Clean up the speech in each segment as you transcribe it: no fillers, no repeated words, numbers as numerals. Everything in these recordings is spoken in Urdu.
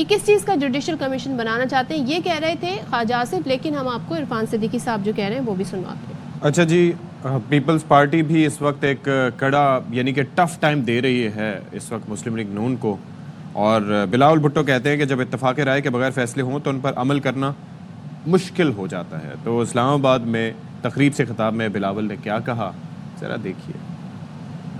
یہ کس چیز کا جوڈیشل کمیشن بنانا چاہتے ہیں یہ کہہ رہے تھے خواجہ آصف، لیکن ہم آپ کو عرفان صدیقی صاحب جو کہہ رہے ہیں وہ بھی سنواتے ہیں۔ اچھا جی، پیپلز پارٹی بھی اس وقت ایک کڑا یعنی کہ ٹف ٹائم دے رہی ہے اس وقت مسلم لیگ نون کو، اور بلاول بھٹو کہتے ہیں کہ جب اتفاق رائے کے بغیر فیصلے ہوں تو ان پر عمل کرنا مشکل ہو جاتا ہے۔ تو اسلام آباد میں تقریب سے خطاب میں بلاول نے کیا کہا، ذرا دیکھیے۔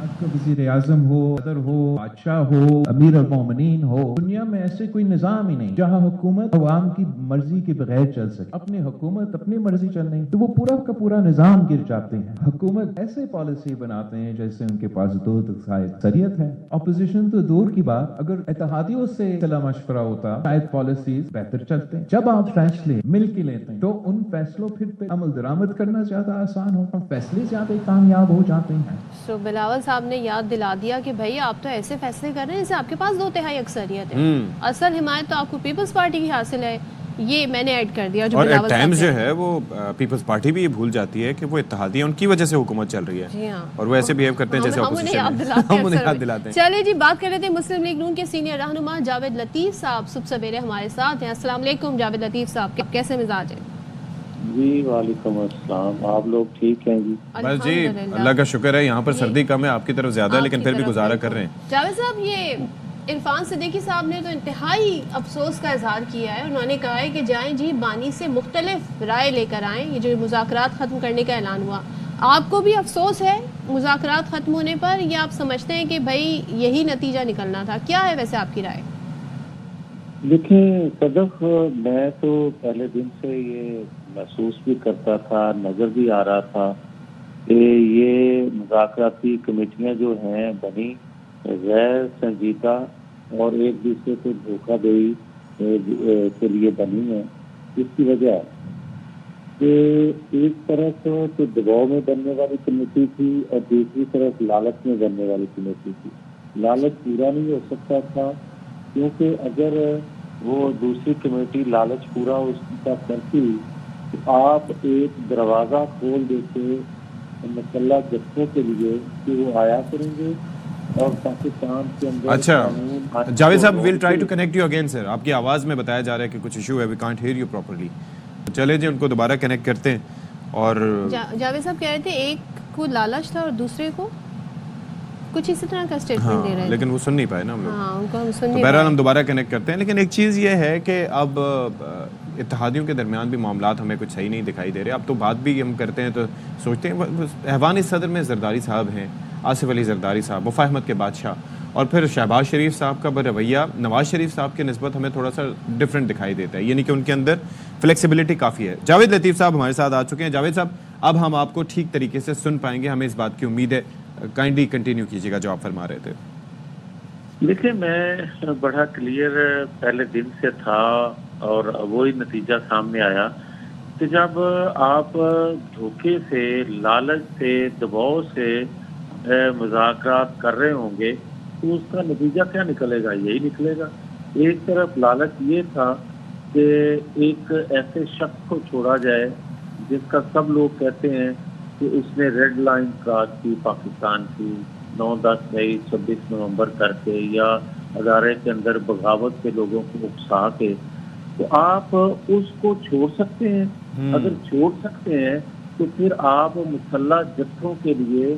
آپ کا وزیر اعظم ہو، صدر ہو، بادشاہ ہو، امیر المومنین ہو، دنیا میں ایسے کوئی نظام ہی نہیں جہاں حکومت عوام کی مرضی کے بغیر چل سکے۔ اپنی حکومت اپنی مرضی چل رہی تو وہ پورا کا پورا نظام گر جاتے ہیں۔ حکومت ایسے پالیسی بناتے ہیں جیسے ان کے پاس دو اکثریت ہے۔ اپوزیشن تو دور کی بات، اگر اتحادیوں سے صلاح مشورہ ہوتا شاید پالیسیز بہتر چلتے ہیں۔ جب آپ فیصلے مل کے لیتے ہیں تو ان فیصلوں پہ عمل درآمد کرنا زیادہ آسان ہوتا ہے، فیصلے زیادہ کامیاب ہو جاتے ہیں۔ سو بلاول صاحب نے یاد دلا دیا کہ بھائی آپ تو ایسے فیصلے کر رہے ہیں جیسے آپ کے پاس 2/3 اکثریت ہے، اصل حمایت تو آپ کو پیپلز پارٹی کی حاصل ہے۔ یہ میں نے ایڈ کر دیا جو اور بلاول ایٹ صاحب ٹائمز نے، جو ہے وہ پیپلز پارٹی بھی یہ بھول جاتی ہے کہ وہ اتحادی ہیں، ان کی وجہ سے حکومت چل رہی ہے، جی ہاں، اور وہ ایسے بیہیو کرتے ہیں جیسے ہم انہیں یاد اپوزیشن دلاتے ہیں، ہم انہیں یاد دلاتے ہیں۔ چلے جی بات کر رہے تھے مسلم لیگ نون کے سینئر رہنما جاوید لطیف صاحب صبح سویرے ہمارے ساتھ ہیں۔ السلام علیکم جاوید لطیف صاحب، کیسے مزاج ہیں؟ جی وعلیکم السلام، آپ لوگ ٹھیک ہیں جی؟ بس جی اللہ کا شکر ہے، یہاں پر سردی کم ہے، آپ کی طرف زیادہ ہے لیکن پھر بھی گزارا کر رہے ہیں۔ جاوید صاحب، یہ عرفان صدیقی صاحب نے تو انتہائی افسوس کا اظہار کیا ہے، انہوں نے کہا ہے کہ جائیں جی بانی سے مختلف رائے لے کر آئیں، یہ جو مذاکرات ختم کرنے کا اعلان ہوا، آپ کو بھی افسوس ہے مذاکرات ختم ہونے پر، یا آپ سمجھتے ہیں کہ بھائی یہی نتیجہ نکلنا تھا؟ کیا ہے ویسے آپ کی رائے؟ دیکھیں صدف، میں تو پہلے دن سے یہ محسوس بھی کرتا تھا، نظر بھی آ رہا تھا کہ یہ مذاکراتی کمیٹیاں جو ہیں بنی غیر سنجیدہ اور ایک دوسرے کو دھوکہ دہی کے لیے بنی ہیں۔ اس کی وجہ کہ ایک طرف تو دباؤ میں بننے والی کمیٹی تھی اور دوسری طرف لالچ میں بننے والی کمیٹی تھی۔ لالچ پورا نہیں ہو سکتا تھا کیونکہ اگر وہ دوسری کمیٹی لالچ پورا اس کا کرتی تو آپ ایک دروازہ کھول دیتے مسلح جتھوں کے لیے کہ وہ آیا کریں گے اور پاکستان کے اندر۔ اچھا جاوید صاحب، we'll try to connect you again sir, آپ کی آواز میں بتایا جا رہا ہے کہ کچھ ایشو ہے، we can't hear you properly. چلے جی ان کو دوبارہ کنیکٹ کرتے ہیں۔ اور جاوید صاحب کہہ رہے تھے ایک کو لالچ تھا اور دوسرے کو کچھ اسی طرح کا اسٹیٹمنٹ دے رہے ہیں، لیکن وہ سن نہیں پائے نا ہم لوگ، ہاں ان کو ہم سن تو نہیں بہرحال پائے۔ ہم دوبارہ کنیکٹ کرتے ہیں۔ لیکن ایک چیز یہ ہے کہ اب اتحادیوں کے درمیان بھی معاملات ہمیں کچھ صحیح نہیں دکھائی دے رہے۔ اب تو بات بھی ہم کرتے ہیں تو سوچتے ہیں ایوان صدر میں زرداری صاحب ہیں، آصف علی زرداری صاحب، وفا احمد کے بادشاہ، اور پھر شہباز شریف صاحب کا رویہ نواز شریف صاحب کی نسبت ہمیں تھوڑا سا ڈفرینٹ دکھائی دیتا ہے، یعنی کہ ان کے اندر فلیکسیبلٹی کافی ہے۔ جاوید لطیف صاحب ہمارے ساتھ آ چکے ہیں۔ جاوید صاحب، اب ہم آپ کو ٹھیک طریقے سے سن پائیں گے، ہمیں اس بات کی امید ہے، کائنڈلی کنٹینیو کیجیے گا جو آپ فرما رہے تھے۔ دیکھیں میں بڑا کلیئر پہلے دن سے تھا اور وہی نتیجہ سامنے آیا کہ جب آپ دھوکے سے، لالچ سے، دباؤ سے مذاکرات کر رہے ہوں گے تو اس کا نتیجہ کیا نکلے گا؟ یہی نکلے گا۔ ایک طرف لالچ یہ تھا کہ ایک ایسے شخص کو چھوڑا جائے جس کا سب لوگ کہتے ہیں کہ اس نے ریڈ لائن کراس کی پاکستان کی، 9، 10 مئی، 26 نومبر کر کے یا ادارے کے اندر بغاوت سے لوگوں کو اکسا کے، تو آپ اس کو چھوڑ سکتے ہیں۔ اگر چھوڑ سکتے ہیں تو پھر آپ مسلح جتھوں کے لیے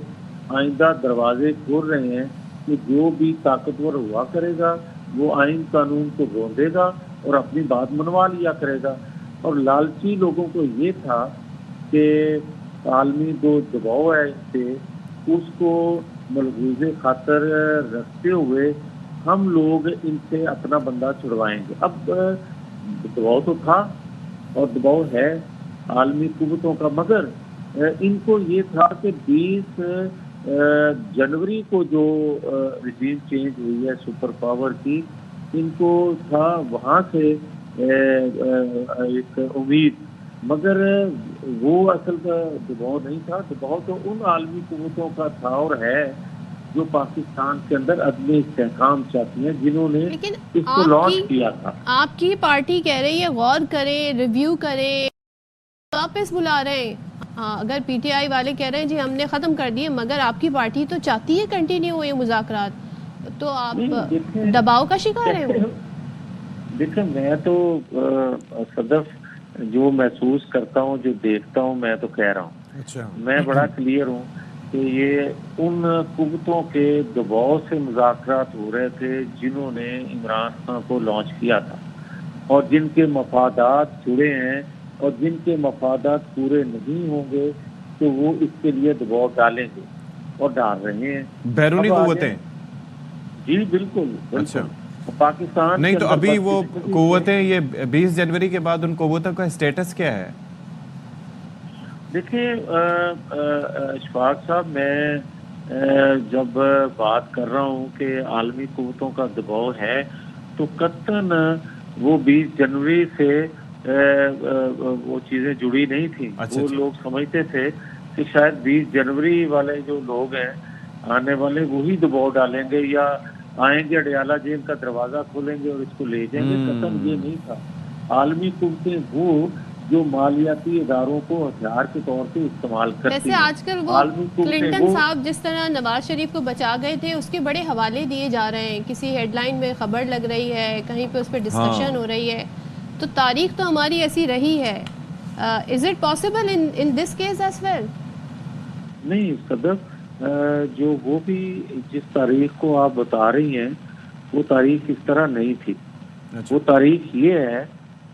آئندہ دروازے کھول رہے ہیں کہ جو بھی طاقتور ہوا کرے گا وہ آئین قانون کو روندے گا اور اپنی بات منوا لیا کرے گا۔ اور لالچی لوگوں کو یہ تھا کہ عالمی جو دباؤ ہے اس سے، اس کو ملحوظ خاطر رکھتے ہوئے ہم لوگ ان سے اپنا بندہ چھڑوائیں گے۔ اب دباؤ تو تھا اور دباؤ ہے عالمی قوتوں کا، مگر ان کو یہ تھا کہ 20 جنوری کو جو رجیم چینج ہوئی ہے سپر پاور کی، ان کو تھا وہاں سے ایک امید، مگر وہ اصل کا دباؤ نہیں تھا۔ دباؤ تو ان عالمی قوتوں کا تھا اور ہے جو پاکستان کے اندر عدم استحکام چاہتی ہیں، جنہوں نے اس کو لانچ کیا تھا۔ آپ کی پارٹی کہہ رہی ہے غور کرے، ریویو کرے، واپس بلا رہے ہیں۔ اگر پی ٹی آئی والے کہہ رہے ہیں جی ہم نے ختم کر دیے، مگر آپ کی پارٹی تو چاہتی ہے کنٹینیو ہوئے مذاکرات، تو آپ دباؤ کا شکار ہیں؟ دیکھیں میں تو صدف جو محسوس کرتا ہوں جو دیکھتا ہوں میں تو کہہ رہا ہوں اچھا میں بڑا کلیئر ہوں کہ یہ ان قوتوں کے دباؤ سے مذاکرات ہو رہے تھے جنہوں نے عمران خان کو لانچ کیا تھا اور جن کے مفادات جڑے ہیں اور جن کے مفادات پورے نہیں ہوں گے تو وہ اس کے لیے دباؤ ڈالیں گے اور ڈال رہے ہیں بیرونی اب آگے- قوتیں؟ جی بالکل اچھا پاکستان نہیں کے تو اندر ابھی وہ بدقسمتی قوتیں یہ 20 جنوری کے بعد ان قوتوں کا اسٹیٹس کیا ہے؟ دیکھیں اشفاق صاحب میں جب بات کر رہا ہوں کہ عالمی قوتوں کا دباؤ ہے تو قطعاً وہ 20 جنوری سے وہ چیزیں جڑی نہیں تھیں وہ لوگ سمجھتے تھے کہ شاید 20 جنوری والے جو لوگ ہیں آنے والے وہی دباؤ ڈالیں گے یا آئیں گے اڈیالہ جیل کا دروازہ کھولیں گے اور اس کو لے جائیں گے قطعاً یہ نہیں تھا عالمی قوتیں وہ جو مالیاتی اداروں کو ہتھیار کے طور پہ استعمال کرتی ویسے ہیں آج کل وہ عالمی قوتیں کلنٹن وہ صاحب جس طرح نواز شریف کو بچا گئے تھے اس کے بڑے حوالے دیے جا رہے ہیں کسی ہیڈ لائن میں خبر لگ رہی ہے کہیں پہ اس پہ ڈسکشن ہو رہی ہے تو تاریخ تو ہماری ایسی رہی ہے is it possible in this case as well? نہیں صدف جو وہ بھی جس تاریخ کو آپ بتا رہی ہیں وہ تاریخ اس طرح نہیں تھی وہ تاریخ یہ ہے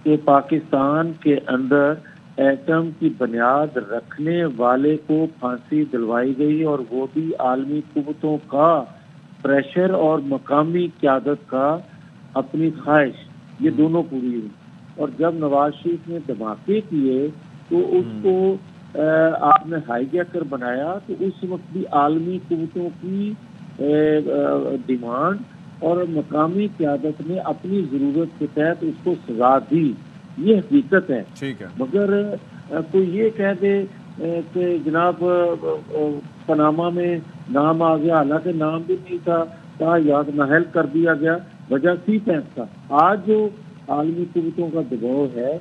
کہ پاکستان کے اندر ایٹم کی بنیاد رکھنے والے کو پھانسی دلوائی گئی اور وہ بھی عالمی قوتوں کا پریشر اور مقامی قیادت کا اپنی خواہش یہ دونوں پوری ہوئی اور جب نواز شریف نے دھماکے کیے تو اس کو آپ نے ہائی جیکر بنایا تو اس وقت بھی عالمی قوتوں کی ڈیمانڈ اور مقامی قیادت نے اپنی ضرورت کے تحت اس کو سزا دی یہ حقیقت ہے مگر کوئی یہ کہہ دے کہ جناب پاناما میں نام آ گیا حالانکہ نام بھی نہیں تھا کہا یاد نااہل کر دیا گیا وجہ سی پیک تھا آج جو عالمی قوتوں کا دباؤ ہے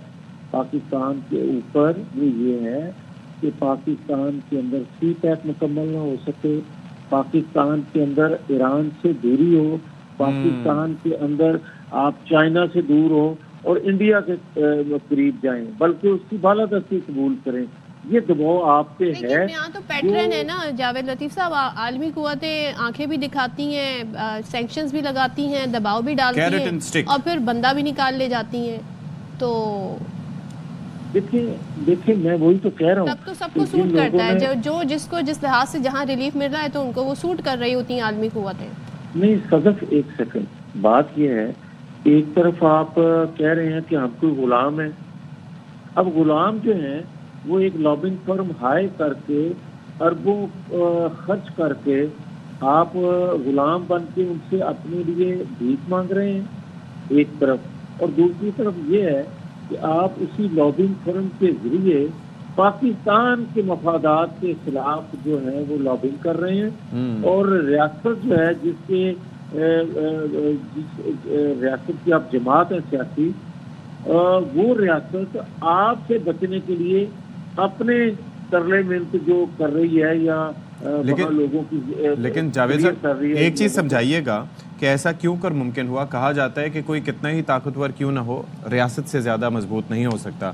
پاکستان کے اوپر وہ یہ ہے کہ پاکستان کے اندر سی پیک مکمل نہ ہو سکے پاکستان کے اندر ایران سے دوری ہو پاکستان کے اندر آپ چائنا سے دور ہو اور انڈیا کے قریب جائیں بلکہ اس کی بالادستی قبول کریں یہ دباؤ آپ پہ ہے یہاں تو پیٹرن ہے نا جاوید لطیف صاحب عالمی قوتیں آنکھیں بھی دکھاتی ہیں سینکشنز بھی لگاتی ہیں دباؤ بھی ڈالتی ہیں اور پھر بندہ بھی نکال لے جاتی ہیں تو دیکھیں میں وہی تو کہہ رہا ہوں تب تو سب کو سوٹ کرتا ہے جو جس کو جس لحاظ سے جہاں ریلیف مل رہا ہے تو ان کو وہ سوٹ کر رہی ہوتی ہیں عالمی قوتیں نہیں صدف ایک سیکنڈ بات یہ ہے ایک طرف آپ کہہ رہے ہیں کہ ہم کوئی غلام ہیں اب غلام جو ہیں وہ ایک لابنگ فرم ہائے کر کے اربوں خرچ کر کے آپ غلام بن کے ان سے اپنے لیے بھیک مانگ رہے ہیں ایک طرف اور دوسری طرف یہ ہے کہ آپ اسی لابنگ فرم کے ذریعے پاکستان کے مفادات کے خلاف جو ہے وہ لابنگ کر رہے ہیں اور ریاست جو ہے جس ریاست کی آپ جماعت ہیں سیاسی وہ ریاست آپ سے بچنے کے لیے اپنے ترلے محنت جو کر رہی ہے یا لوگوں کی لیکن جاوید صاحب ایک چیز سمجھائیے گا کہ ایسا کیوں کر ممکن ہوا کہا جاتا ہے کہ کوئی کتنا ہی طاقتور کیوں نہ ہو ریاست سے زیادہ مضبوط نہیں ہو سکتا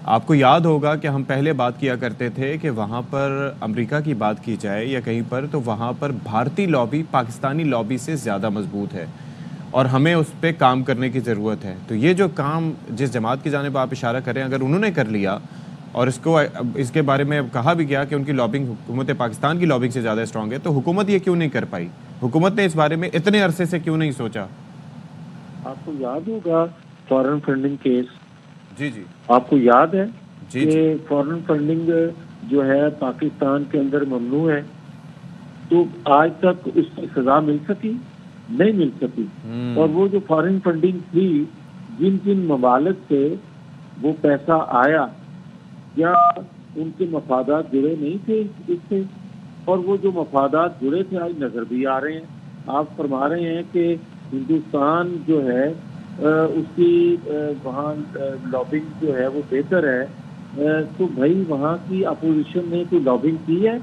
آپ کو یاد ہوگا کہ ہم پہلے بات کیا کرتے تھے کہ وہاں پر امریکہ کی بات کی جائے یا کہیں پر تو وہاں پر بھارتی لابی پاکستانی لابی سے زیادہ مضبوط ہے اور ہمیں اس پہ کام کرنے کی ضرورت ہے تو یہ جو کام جس جماعت کی جانب آپ اشارہ کریں اگر انہوں نے کر لیا اور اس کے بارے میں کہا بھی گیا کہ ان کی لابنگ حکومت پاکستان کی لابنگ سے زیادہ اسٹرانگ ہے تو حکومت یہ کیوں نہیں کر پائی حکومت نے اس بارے میں اتنے عرصے سے کیوں نہیں سوچا آپ کو یاد ہوگا فارن فنڈنگ کیس جی آپ کو یاد ہے کہ فارن فنڈنگ جو ہے پاکستان کے اندر ممنوع ہے تو آج تک اس کی سزا مل سکی نہیں مل سکی اور وہ جو فارن فنڈنگ تھی جن جن ممالک سے وہ پیسہ آیا یا ان کے مفادات جڑے نہیں تھے اس سے اور وہ جو مفادات جڑے تھے آج نظر بھی آ رہے ہیں آپ فرما رہے ہیں کہ ہندوستان جو ہے اس کی وہاں لابنگ جو ہے وہ بہتر ہے تو بھائی وہاں کی اپوزیشن نے کوئی لابنگ کی ہے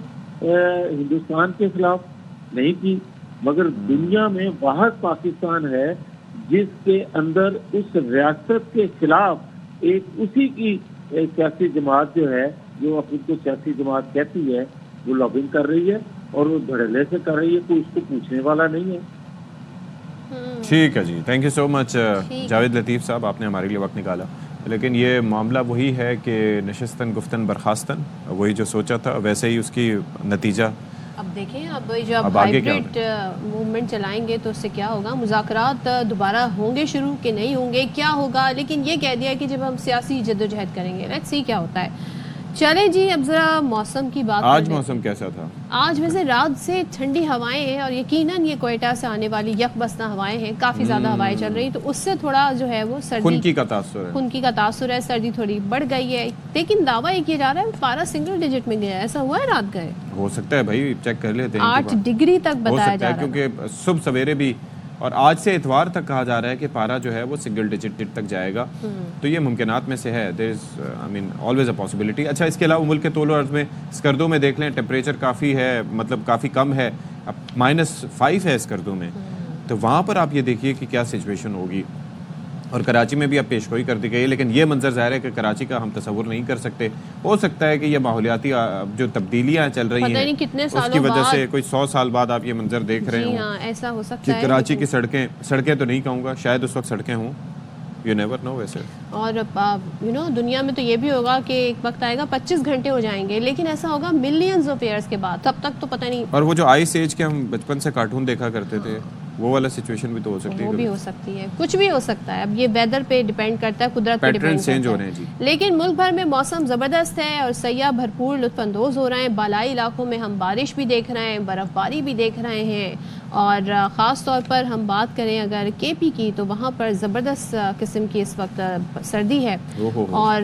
ہندوستان کے خلاف نہیں کی مگر دنیا میں واحد پاکستان ہے جس کے اندر اس ریاست کے خلاف ایک اسی کی سیاسی جماعت جو ہے، جو اپنی کو سیاسی جماعت کہتی ہے، وہ لابنگ کر رہی ہے اور وہ دھڑلے سے کر رہی ہے، کوئی اس کو پوچھنے والا نہیں ہے۔ ٹھیک ہے جی، تھینک یو سو مچ جاوید لطیف صاحب، آپ نے ہمارے لیے وقت نکالا۔ لیکن یہ معاملہ وہی ہے کہ نشستن گفتن برخاستن، وہی جو سوچا تھا ویسے ہی اس کی نتیجہ۔ اب دیکھیں اب جو آپ ہائیبریڈ موومنٹ چلائیں گے تو اس سے کیا ہوگا، مذاکرات دوبارہ ہوں گے شروع کہ نہیں ہوں گے، کیا ہوگا، لیکن یہ کہہ دیا کہ جب ہم سیاسی جدوجہد کریں گے، لیٹس سی کیا ہوتا ہے۔ چلیں جی اب ذرا موسم کی بات۔ آج موسم کیسا تھا؟ آج ویسے رات سے ٹھنڈی ہوائیں ہیں اور یقیناً یہ کوئٹہ سے آنے والی یک بستہ ہوائیں ہیں، کافی زیادہ ہوائیں چل رہی، تو اس سے تھوڑا جو ہے وہ سردی خنکی کا تاثر ہے، خنکی کا تاثر ہے، سردی تھوڑی بڑھ گئی ہے، لیکن دعویٰ یہ کیا جا رہا ہے پارا سنگل ڈیجٹ میں گیا ہے، ایسا ہوا ہے رات گئے؟ ہو سکتا ہے بھائی، چیک کر لیتے ہیں، 8 ڈگری تک بتایا جا رہا ہے، کیونکہ صبح سویرے بھی اور آج سے اتوار تک کہا جا رہا ہے کہ پارا جو ہے وہ سنگل ڈیجٹ تک جائے گا، تو یہ ممکنات میں سے ہے، دیر از آلویز اے پاسبلٹی۔ اچھا، اس کے علاوہ ملک کے طول و عرض میں اسکردو میں دیکھ لیں، ٹیمپریچر کافی ہے، مطلب کافی کم ہے، اب -5 ہے اسکردو میں، تو وہاں پر آپ یہ دیکھیے کہ کیا سچویشن ہوگی۔ اور کراچی میں بھی اب پیشگوئی کر دی گئی ہے، لیکن یہ منظر ظاہر ہے کہ کراچی کا ہم تصور نہیں کر سکتے۔ ہو سکتا ہے کہ یہ ماحولیاتی جو تبدیلیاں چل رہی ہیں اس کی وجہ سے کوئی 100 سال بعد آپ یہ منظر دیکھ رہے ہوں، ایسا ہو سکتا ہے کہ کراچی کی سڑکیں تو نہیں کہوں گا، شاید اس وقت سڑکیں ہوں، یو نیور نو ویسے۔ اور دنیا میں تو یہ بھی ہوگا کہ ایک وقت آئے گا 25 گھنٹے ہو جائیں گے، لیکن ایسا ہوگا ملینز آف ایئرز کے بعد، تب تک تو پتہ نہیں۔ اور وہ جو آئس ایج کے ہم بچپن سے کارٹون دیکھا کرتے تھے، وہ والا سچویشن بھی تو ہو سکتی ہے، وہ بھی ہو سکتی ہے، کچھ بھی ہو سکتا ہے، اب یہ ویدر پہ ڈیپینڈ کرتا ہے، قدرت پہ ڈیپینڈ کرتا ہے۔ لیکن ملک بھر میں موسم زبردست ہے اور سیاح بھرپور لطف اندوز ہو رہے ہیں، بالائی علاقوں میں ہم بارش بھی دیکھ رہے ہیں، برف باری بھی دیکھ رہے ہیں، اور خاص طور پر ہم بات کریں اگر کے پی کی تو وہاں پر زبردست قسم کی اس وقت سردی ہے۔ اور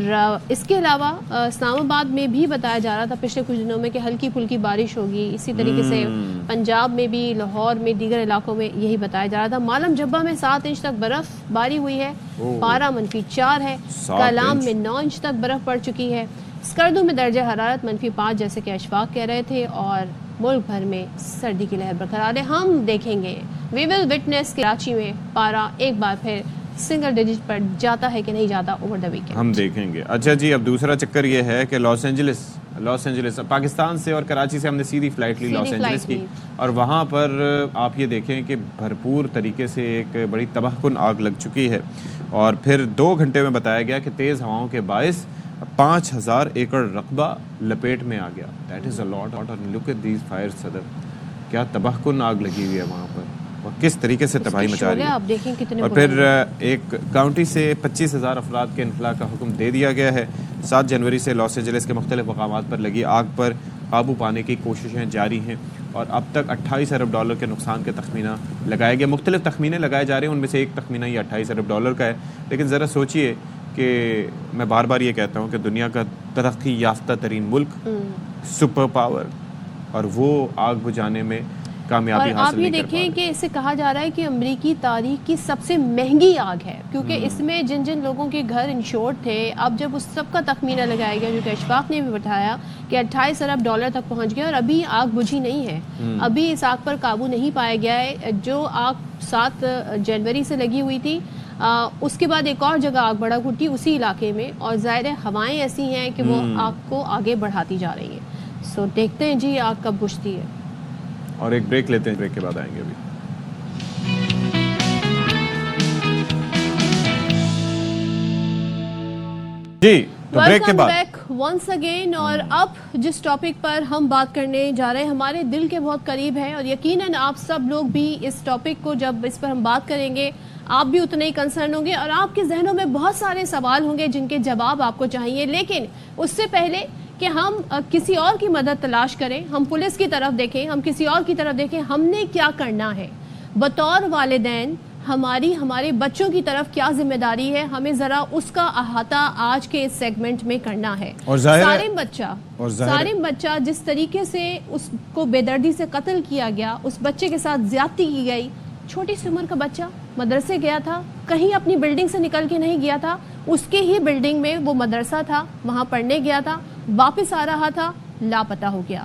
اس کے علاوہ اسلام آباد میں بھی بتایا جا رہا تھا پچھلے کچھ دنوں میں کہ ہلکی پھلکی بارش ہوگی، اسی طریقے سے پنجاب میں بھی، لاہور میں، دیگر علاقوں میں یہی بتایا جا رہا تھا۔ مالم جبہ میں 7 انچ تک برف باری ہوئی ہے، پارا -4 ہے، کلام میں 9 انچ تک برف پڑ چکی ہے، اسکردو میں درجہ حرارت -5 جیسے کہ اشفاق کہہ رہے تھے، اور ملک بھر میں سردی کی لہر برقرار ہے۔ ہم دیکھیں گے، وی ول وٹنس، کراچی میں پارا ایک بار پھر سنگل ڈیجٹ پر جاتا ہے کہ نہیں جاتا اوور دا ویکینڈ، ہم دیکھیں گے۔ اچھا جی، اب دوسرا چکر یہ ہے کہ لاس اینجلس پاکستان سے اور کراچی سے ہم نے سیدھی فلائٹ لی لاس اینجلس کی، اور وہاں پر آپ یہ دیکھیں کہ بھرپور طریقے سے ایک بڑی تباہ کن آگ لگ چکی ہے، اور پھر 2 گھنٹے میں بتایا گیا کہ تیز ہواؤں کے باعث 5000 ایکڑ رقبہ لپیٹ میں آ گیا۔ دیٹ از اے لاٹ، اور لک ایٹ دیز فائرز صدر، کیا تباہ کن آگ لگی ہوئی ہے وہاں پر، اور کس طریقے سے تباہی مچا رہی ہے۔ اور پھر ایک کاؤنٹی سے 25000 افراد کے انخلاء کا حکم دے دیا گیا ہے۔ 7 جنوری سے لاس اینجلس کے مختلف مقامات پر لگی آگ پر قابو پانے کی کوششیں جاری ہیں، اور اب تک $28 ارب کے نقصان کے تخمینہ لگایا گیا۔ مختلف تخمینے لگائے جا رہے ہیں، ان میں سے ایک تخمینہ یہ $28 ارب کا ہے، لیکن ذرا سوچئے کہ میں بار بار یہ کہتا ہوں کہ دنیا کا ترقی یافتہ ترین ملک، سپر پاور، اور وہ آگ بجھانے میں کامیابی حاصل نہیں کر پا رہے۔ آپ یہ دیکھیں کہ اسے کہا جا رہا ہے کہ امریکی تاریخ کی سب سے مہنگی آگ ہے، کیونکہ اس میں جن لوگوں کے گھر انشورڈ تھے، اب جب اس سب کا تخمینہ لگایا گیا، جو کہ اشفاق نے بھی بتایا کہ $28 ارب تک پہنچ گیا، اور ابھی آگ بجھی نہیں ہے، ابھی اس آگ پر قابو نہیں پایا گیا ہے۔ جو آگ 7 جنوری سے لگی ہوئی تھی، اس کے بعد ایک اور جگہ آگ بڑھا گھٹی اسی علاقے میں، اور ظاہر ہوائیں ایسی ہیں کہ وہ آگ کو آگے بڑھاتی جا رہی ہیں۔ سو دیکھتے ہیں جی آگ کب بجھتی ہے، اور ایک بریک لیتے ہیں، بریک کے بعد آئیں گے ابھی۔ جی تو بریک کے بعد بیک ونس اگین، اور اب جس ٹاپک پر ہم بات کرنے جا رہے ہیں ہمارے دل کے بہت قریب ہے، اور یقیناً آپ سب لوگ بھی اس ٹاپک کو جب اس پر ہم بات کریں گے آپ بھی اتنے ہی کنسرن ہوں گے، اور آپ کے ذہنوں میں بہت سارے سوال ہوں گے جن کے جواب آپ کو چاہیے، لیکن اس سے پہلے کہ ہم کسی اور کی مدد تلاش کریں، ہم پولیس کی طرف دیکھیں، ہم کسی اور کی طرف دیکھیں، ہم نے کیا کرنا ہے بطور والدین، ہمارے بچوں کی طرف کیا ذمہ داری ہے، ہمیں ذرا اس کا احاطہ آج کے اس سیگمنٹ میں کرنا ہے۔ اور سالم بچہ جس طریقے سے اس کو بے دردی سے قتل کیا گیا، اس بچے کے ساتھ زیادتی کی گئی، چھوٹی سی عمر کا بچہ مدرسے گیا تھا، کہیں اپنی بلڈنگ سے نکل کے نہیں گیا تھا، اس کے ہی بلڈنگ میں وہ مدرسہ تھا، وہاں پڑھنے گیا تھا، واپس آ رہا تھا، لاپتہ ہو گیا۔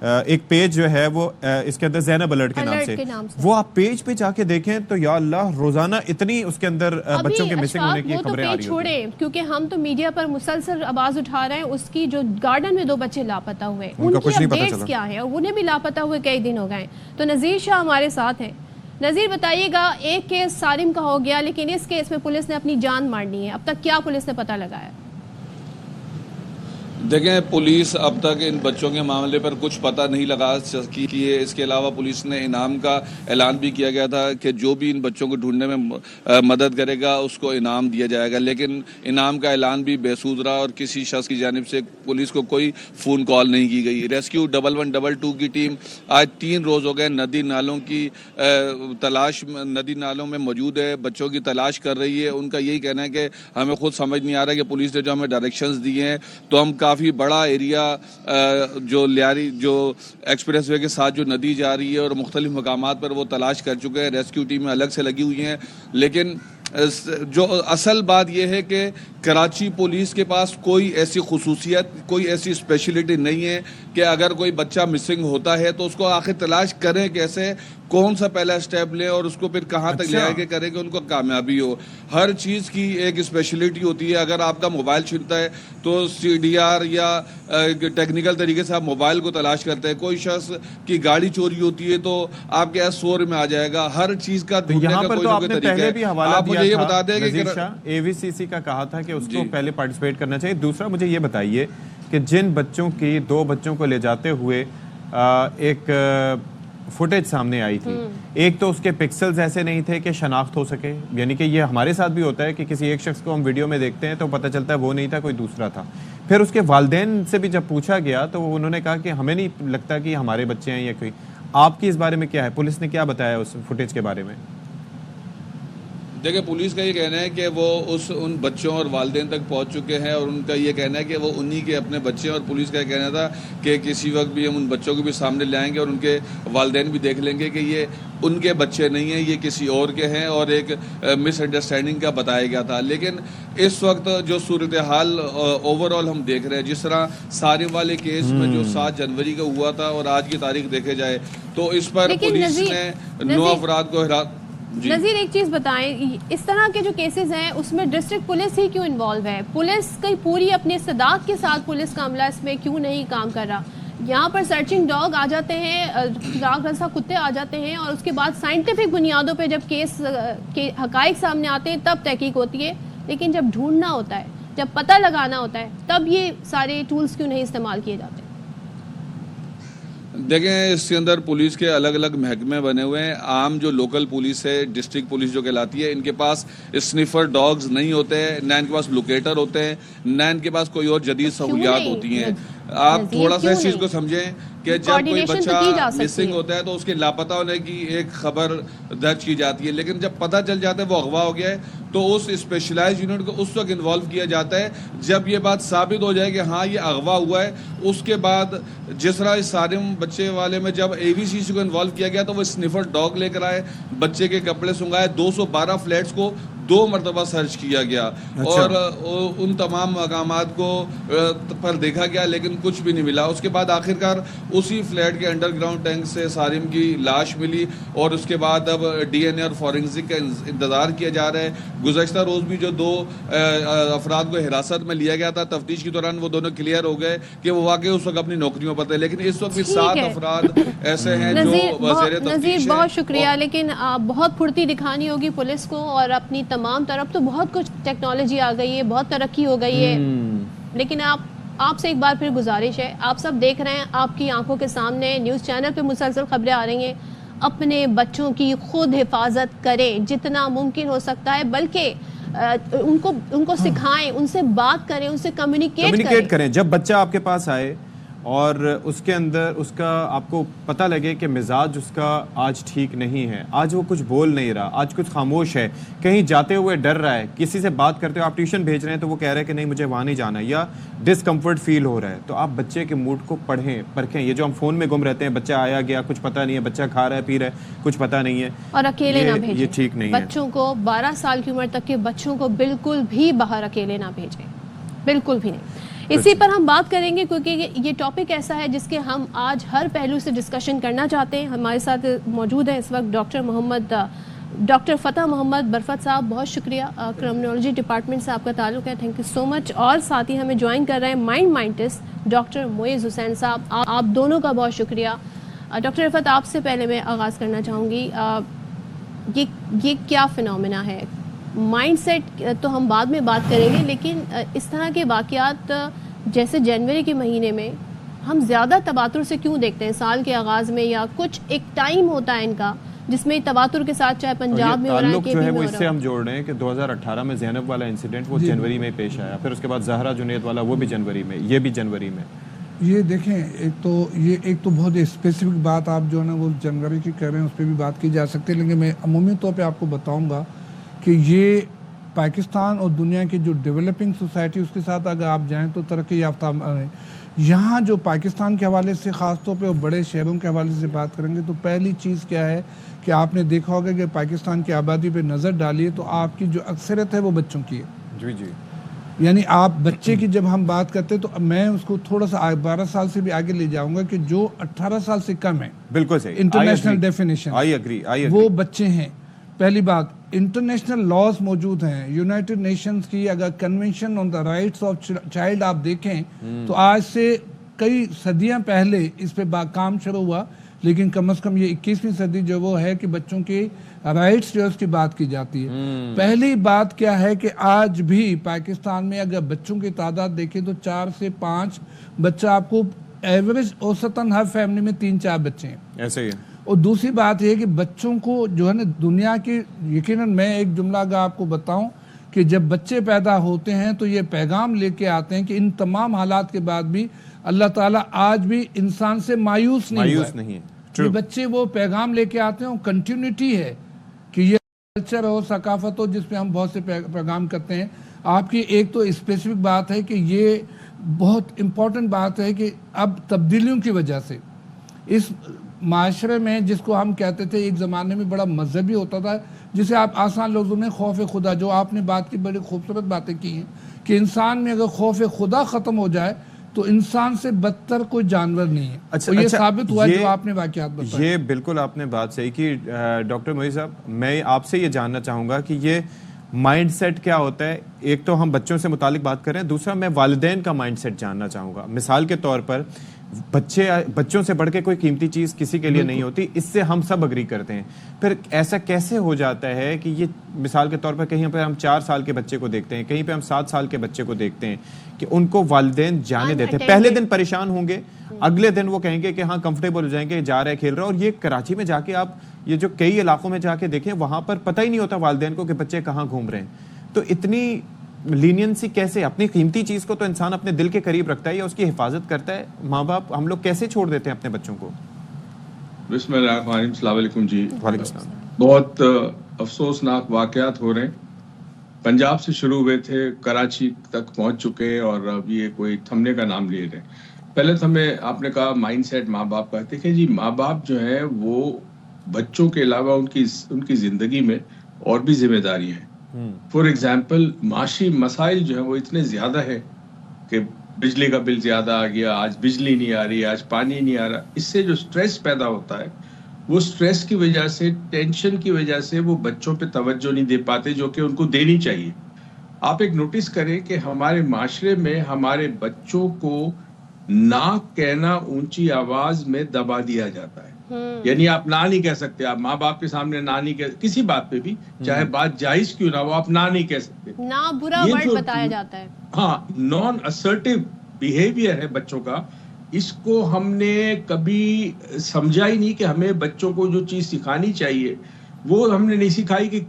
ایک پیج جو ہے وہ اس کے اندر زینب الرٹ کے الرٹ نام کے سے نام سے وہ آپ پیج پہ جا کے دیکھیں تو یا اللہ روزانہ اتنی اس کے اندر بچوں کے مسنگ ہونے کی خبریں آ رہی ہیں. چھوڑیں کیونکہ ہم تو میڈیا پر مسلسل آواز اٹھا رہے ہیں اس کی جو گارڈن میں 2 بچے لاپتہ ہوئے ان کی اپڈیٹس کیا ہے اور انہیں بھی لاپتہ ہوئے کئی دن ہو گئے. تو نذیر شاہ ہمارے ساتھ ہیں. نذیر بتائیے گا ایک کیس سالم کا ہو گیا لیکن اس کیس میں پولیس نے اپنی جان مارنی ہے, اب تک کیا پولیس نے پتہ لگایا؟ دیکھیں پولیس اب تک ان بچوں کے معاملے پر کچھ پتہ نہیں لگا سکی ہے. اس کے علاوہ پولیس نے انعام کا اعلان بھی کیا گیا تھا کہ جو بھی ان بچوں کو ڈھونڈنے میں مدد کرے گا اس کو انعام دیا جائے گا, لیکن انعام کا اعلان بھی بے سود رہا اور کسی شخص کی جانب سے پولیس کو کوئی فون کال نہیں کی گئی. ریسکیو 1122 کی ٹیم آج 3 روز ہو گئے ندی نالوں کی تلاش, ندی نالوں میں موجود ہے, بچوں کی تلاش کر رہی ہے. ان کا یہی کہنا ہے کہ ہمیں خود سمجھ نہیں آ رہا کہ پولیس نے جو ہمیں ڈائریکشنز دیے ہیں تو ہم کافی بڑا ایریا جو لیاری جو ایکسپریس وے کے ساتھ جو ندی جا رہی ہے اور مختلف مقامات پر وہ تلاش کر چکے ہیں. ریسکیو ٹیمیں الگ سے لگی ہوئی ہیں, لیکن جو اصل بات یہ ہے کہ کراچی پولیس کے پاس کوئی ایسی خصوصیت, کوئی ایسی اسپیشلٹی نہیں ہے کہ اگر کوئی بچہ مسنگ ہوتا ہے تو اس کو آخر تلاش کریں کیسے, کون سا پہلا اسٹیپ لیں اور اس کو پھر کہاں تک لے آ کے کریں کہ ان کو کامیابی ہو. ہر چیز کی ایک اسپیشلٹی ہوتی ہے. اگر آپ کا موبائل چھنتا ہے تو CDR یا ٹیکنیکل طریقے سے آپ موبائل کو تلاش کرتے ہیں. کوئی شخص کی گاڑی چوری ہوتی ہے تو آپ کے سور میں آ جائے گا. ہر چیز کا ڈھونڈنے کا کوئی نہ کوئی طریقہ ہے. آپ مجھے یہ بتا دیں کہ AVCC کا کہا تھا کہ اس کو پہلے پارٹیسپیٹ کرنا چاہیے. دوسرا مجھے یہ بتائیے کہ جن بچوں کی 2 بچوں کو لے جاتے ہوئے ایک فوٹیج سامنے آئی تھی, ایک تو اس کے پکسلز ایسے نہیں تھے کہ شناخت ہو سکے, یعنی کہ یہ ہمارے ساتھ بھی ہوتا ہے کہ کسی ایک شخص کو ہم ویڈیو میں دیکھتے ہیں تو پتہ چلتا ہے وہ نہیں تھا, کوئی دوسرا تھا. پھر اس کے والدین سے بھی جب پوچھا گیا تو انہوں نے کہا کہ ہمیں نہیں لگتا کہ ہمارے بچے ہیں یا کوئی. آپ کی اس بارے میں کیا ہے, پولیس نے کیا بتایا اس فوٹیج کے بارے میں؟ دیکھیں پولیس کا یہ کہنا ہے کہ وہ ان بچوں اور والدین تک پہنچ چکے ہیں اور ان کا یہ کہنا ہے کہ وہ انہی کے اپنے بچے ہیں, اور پولیس کا یہ کہنا تھا کہ کسی وقت بھی ہم ان بچوں کو بھی سامنے لے آئیں گے اور ان کے والدین بھی دیکھ لیں گے کہ یہ ان کے بچے نہیں ہیں, یہ کسی اور کے ہیں, اور ایک مس انڈرسٹینڈنگ کا بتایا گیا تھا. لیکن اس وقت جو صورتحال اوور آل ہم دیکھ رہے ہیں, جس طرح سارم والے کیس میں جو 7 جنوری کا ہوا تھا اور آج کی تاریخ دیکھے جائے تو اس پر پولیس نے 9 افراد کو نذیر ایک چیز بتائیں, اس طرح کے جو کیسز ہیں اس میں ڈسٹرکٹ پولیس ہی کیوں انوالو ہے؟ پولیس کی پوری اپنی استعداد کے ساتھ پولیس کا عملہ اس میں کیوں نہیں کام کر رہا؟ یہاں پر سرچنگ ڈاگ آ جاتے ہیں, راگ رسا کتے آ جاتے ہیں, اور اس کے بعد سائنٹیفک بنیادوں پہ جب کیس کے حقائق سامنے آتے ہیں تب تحقیق ہوتی ہے, لیکن جب ڈھونڈنا ہوتا ہے, جب پتہ لگانا ہوتا ہے, تب یہ سارے ٹولز کیوں نہیں استعمال کیے جاتے؟ دیکھیں اس کے اندر پولیس کے الگ الگ محکمے بنے ہوئے ہیں. عام جو لوکل پولیس ہے, ڈسٹرکٹ پولیس جو کہلاتی ہے, ان کے پاس اسنیفر ڈاگز نہیں ہوتے ہیں, نہ ان کے پاس لوکیٹر ہوتے ہیں, نہ ان کے پاس کوئی اور جدید سہولیات ہوتی ہیں. آپ تھوڑا سا اس چیز کو سمجھیں کہ جب کوئی بچہ مسنگ ہوتا ہے تو اس کے لاپتہ ہونے کی ایک خبر درج کی جاتی ہے, لیکن جب پتہ چل جاتا ہے وہ اغوا ہو گیا ہے تو اس اسپیشلائز یونٹ کو اس وقت انوالو کیا جاتا ہے جب یہ بات ثابت ہو جائے کہ ہاں یہ اغوا ہوا ہے. اس کے بعد جس طرح اس سارم بچے والے میں جب AVCC کو انوالو کیا گیا تو وہ اسنیفر ڈاگ لے کر آئے, بچے کے کپڑے سنگائے, 212 فلیٹس کو 2 مرتبہ سرچ کیا گیا اور ان تمام مقامات کو پر دیکھا گیا, لیکن کچھ بھی نہیں ملا. اس کے بعد آخرکار اسی فلیٹ کے انڈر گراؤنڈ ٹینک سے سارم کی لاش ملی, اور اس کے بعد اب DNA اور فورینسک کا انتظار کیا جا رہا ہے. گزشتہ روز بھی جو 2 افراد کو حراست میں لیا گیا تھا, تفتیش کے دوران وہ دونوں کلیئر ہو گئے کہ وہ واقعی اس وقت اپنی نوکریوں پر تھے, لیکن اس وقت بھی 7 افراد ایسے ہیں جو وزیر تفتیش ہیں. بہت شکریہ, لیکن بہت پھرتی دکھانی ہوگی پولیس کو, اور اپنی تمام طرف تو بہت کچھ ٹیکنالوجی آ گئی ہے, بہت ترقی ہو گئی ہے, لیکن آپ سے ایک بار پھر گزارش ہے, آپ سب دیکھ رہے ہیں, آپ کی آنکھوں کے سامنے نیوز چینل پہ مسلسل خبریں آ رہی ہیں, اپنے بچوں کی خود حفاظت کریں جتنا ممکن ہو سکتا ہے, بلکہ ان کو سکھائیں, ان سے بات کریں, ان سے کمیونیکیٹ کریں. جب بچہ آپ کے پاس آئے اور اس کے اندر اس کا آپ کو پتہ لگے کہ مزاج اس کا آج ٹھیک نہیں ہے, آج وہ کچھ بول نہیں رہا, آج کچھ خاموش ہے, کہیں جاتے ہوئے ڈر رہا ہے, کسی سے بات کرتے ہوئے آپ ٹیوشن بھیج رہے ہیں تو وہ کہہ رہے ہیں کہ نہیں مجھے وہاں نہیں جانا, یا ڈسکمفرٹ فیل ہو رہا ہے, تو آپ بچے کے موڈ کو پرکھیں. یہ جو ہم فون میں گم رہتے ہیں, بچہ آیا گیا کچھ پتہ نہیں ہے, بچہ کھا رہا ہے پی رہا ہے کچھ پتہ نہیں ہے, اور اکیلے نہ بھیجیں. یہ ٹھیک نہیں ہے. بچوں کو 12 سال کی عمر تک کے بچوں کو بالکل بھی باہر اکیلے نہ بھیجیں, بالکل بھی نہیں. اسی پر ہم بات کریں گے کیونکہ یہ ٹاپک ایسا ہے جس کے ہم آج ہر پہلو سے ڈسکشن کرنا چاہتے ہیں. ہمارے ساتھ موجود ہیں اس وقت ڈاکٹر فتح محمد برفت صاحب. بہت شکریہ, کرمنالوجی ڈپارٹمنٹ سے آپ کا تعلق ہے, تھینک یو سو مچ. اور ساتھ ہی ہمیں جوائن کر رہے ہیں مائنڈ مائنٹسٹ ڈاکٹر معیز حسین صاحب. آپ دونوں کا بہت شکریہ. ڈاکٹر رفت, آپ سے پہلے میں آغاز کرنا چاہوں گی, یہ کیا فنومینا ہے؟ مائنڈ سیٹ تو ہم بعد میں بات کریں گے, لیکن اس طرح کے واقعات جیسے جنوری کے مہینے میں ہم زیادہ تواتر سے کیوں دیکھتے ہیں سال کے آغاز میں, یا کچھ ایک ٹائم ہوتا ہے ان کا جس میں تواتر کے ساتھ, چاہے پنجاب میں ہو رہا ہے کہ جو ہے وہ اس سے ہم جوڑ رہے ہیں کہ 2018 میں زینب والا انسیڈنٹ وہ جنوری میں پیش آیا, پھر اس کے بعد زہرا جنید والا وہ بھی جنوری میں, یہ بھی جنوری میں. یہ دیکھیں, ایک تو بہت اسپیسیفک بات آپ جو ہے نا وہ جنوری کی کہہ رہے ہیں, اس پہ بھی بات کی جا سکتی ہے, لیکن میں عمومی طور پہ آپ کو بتاؤں گا کہ یہ پاکستان اور دنیا کی جو ڈیولپنگ سوسائٹی اس کے ساتھ اگر آپ جائیں تو ترقی یافتہ یہاں جو پاکستان کے حوالے سے خاص طور پہ اور بڑے شہروں کے حوالے سے بات کریں گے تو پہلی چیز کیا ہے کہ آپ نے دیکھا ہوگا کہ پاکستان کی آبادی پہ نظر ڈالیے تو آپ کی جو اکثریت ہے وہ بچوں کی ہے. جی جی, یعنی آپ بچے کی جب ہم بات کرتے ہیں تو میں اس کو تھوڑا سا 12 سال سے بھی آگے لے جاؤں گا کہ جو 18 سال سے کم ہے, بالکل صحیح, انٹرنیشنل ڈیفینیشن وہ بچے ہیں. پہلی بات, انٹرنیشنل لاز موجود ہیں, یونائٹڈ نیشنز کی اگر convention on the rights of child آپ دیکھیں تو آج سے کئی صدیاں پہلے اس پہ کام شروع ہوا, لیکن کم از کم یہ 21ویں صدی جو وہ ہے کہ بچوں کی رائٹس جو اس کی بات کی جاتی ہے. پہلی بات کیا ہے کہ آج بھی پاکستان میں اگر بچوں کی تعداد دیکھیں تو 4 سے 5 بچہ آپ کو ایوریج اوسطاً ہر فیملی میں 3-4 بچے ہیں, ایسے ہی ہے. اور دوسری بات یہ کہ بچوں کو جو ہے نا دنیا کی, یقیناً میں ایک جملہ اگر آپ کو بتاؤں کہ جب بچے پیدا ہوتے ہیں تو یہ پیغام لے کے آتے ہیں کہ ان تمام حالات کے بعد بھی اللہ تعالیٰ آج بھی انسان سے مایوس نہیں ہے. یہ بچے وہ پیغام لے کے آتے ہیں, اور کنٹینیوٹی ہے کہ یہ کلچر ہو, ثقافت ہو, جس پہ ہم بہت سے پیغام کرتے ہیں. آپ کی ایک تو اسپیسیفک بات ہے کہ یہ بہت امپورٹنٹ بات ہے کہ اب تبدیلیوں کی وجہ سے اس معاشرے میں, جس کو ہم کہتے تھے ایک زمانے میں بڑا مذہبی ہوتا تھا, جسے آپ آسان لفظوں میں خوف خدا, جو آپ نے بات کی بڑی خوبصورت باتیں کی ہیں کہ انسان میں اگر خوف خدا ختم ہو جائے تو انسان سے بدتر کوئی جانور نہیں ہے. اچھا, یہ ثابت ہوا جو آپ نے واقعات بتائے. یہ بالکل آپ نے بات صحیح کی. ڈاکٹر معیز صاحب, میں آپ سے یہ جاننا چاہوں گا کہ یہ مائنڈ سیٹ کیا ہوتا ہے. ایک تو ہم بچوں سے متعلق بات کر رہے ہیں, دوسرا میں والدین کا مائنڈ سیٹ جاننا چاہوں گا. مثال کے طور پر بچوں سے بڑھ کے کوئی قیمتی چیز کسی کے لیے نہیں ہوتی, اس سے ہم سب اگری کرتے ہیں. پھر ایسا کیسے ہو جاتا ہے کہ یہ مثال کے طور پر کہیں پہ ہم 4 سال کے بچے کو دیکھتے ہیں, کہیں پہ ہم 7 سال کے بچے کو دیکھتے ہیں کہ ان کو والدین جانے دیتے ہیں. پہلے دن پریشان ہوں گے, اگلے دن وہ کہیں گے کہ ہاں کمفرٹیبل ہو جائیں گے, جا رہے کھیل رہے. اور یہ کراچی میں جا کے آپ یہ جو کئی علاقوں میں جا کے دیکھیں, وہاں پر پتہ ہی نہیں ہوتا والدین کو کہ بچے کہاں گھوم رہے ہیں. تو اتنی لینینسی کیسے؟ اپنی قیمتی چیز کو تو انسان اپنے دل کے قریب رکھتا ہے یا اس کی حفاظت کرتا ہے. ماں باپ ہم لوگ کیسے چھوڑ دیتے ہیں اپنے بچوں کو؟ بسم اللہ الرحمن الرحیم. السلام علیکم جی. وعلیکم السلام. بہت افسوسناک واقعات ہو رہے ہیں. پنجاب سے شروع ہوئے تھے, کراچی تک پہنچ چکے, اور اب یہ کوئی تھمنے کا نام لے رہے ہیں. پہلے تو ہمیں آپ نے کہا مائنڈ سیٹ ماں باپ کا. دیکھیں جی, ماں باپ جو ہے وہ بچوں کے علاوہ ان کی زندگی میں اور بھی ذمہ داری ہیں. فور ایگزامپل, معاشی مسائل جو ہیں وہ اتنے زیادہ ہے کہ بجلی کا بل زیادہ آ گیا, آج بجلی نہیں آ رہی, آج پانی نہیں آ رہا. اس سے جو سٹریس پیدا ہوتا ہے, وہ سٹریس کی وجہ سے, ٹینشن کی وجہ سے وہ بچوں پہ توجہ نہیں دے پاتے جو کہ ان کو دینی چاہیے. آپ ایک نوٹس کریں کہ ہمارے معاشرے میں ہمارے بچوں کو نہ کہنا اونچی آواز میں دبا دیا جاتا ہے. یعنی آپ نہ نہیں کہہ سکتے, آپ ماں باپ کے سامنے نہ نہیں کہہ, کسی بات پہ بھی چاہے بات جائز کیوں نہ ہو, آپ نہ نہیں کہہ سکتے. نہ برا ورڈ بتایا جاتا ہے. ہاں, نان اسرٹیو بیہیویئر ہے بچوں کا. اس کو ہم نے کبھی سمجھا ہی نہیں کہ ہمیں بچوں کو جو چیز سکھانی چاہیے وہ ہم نے نہیں سکھائی کہ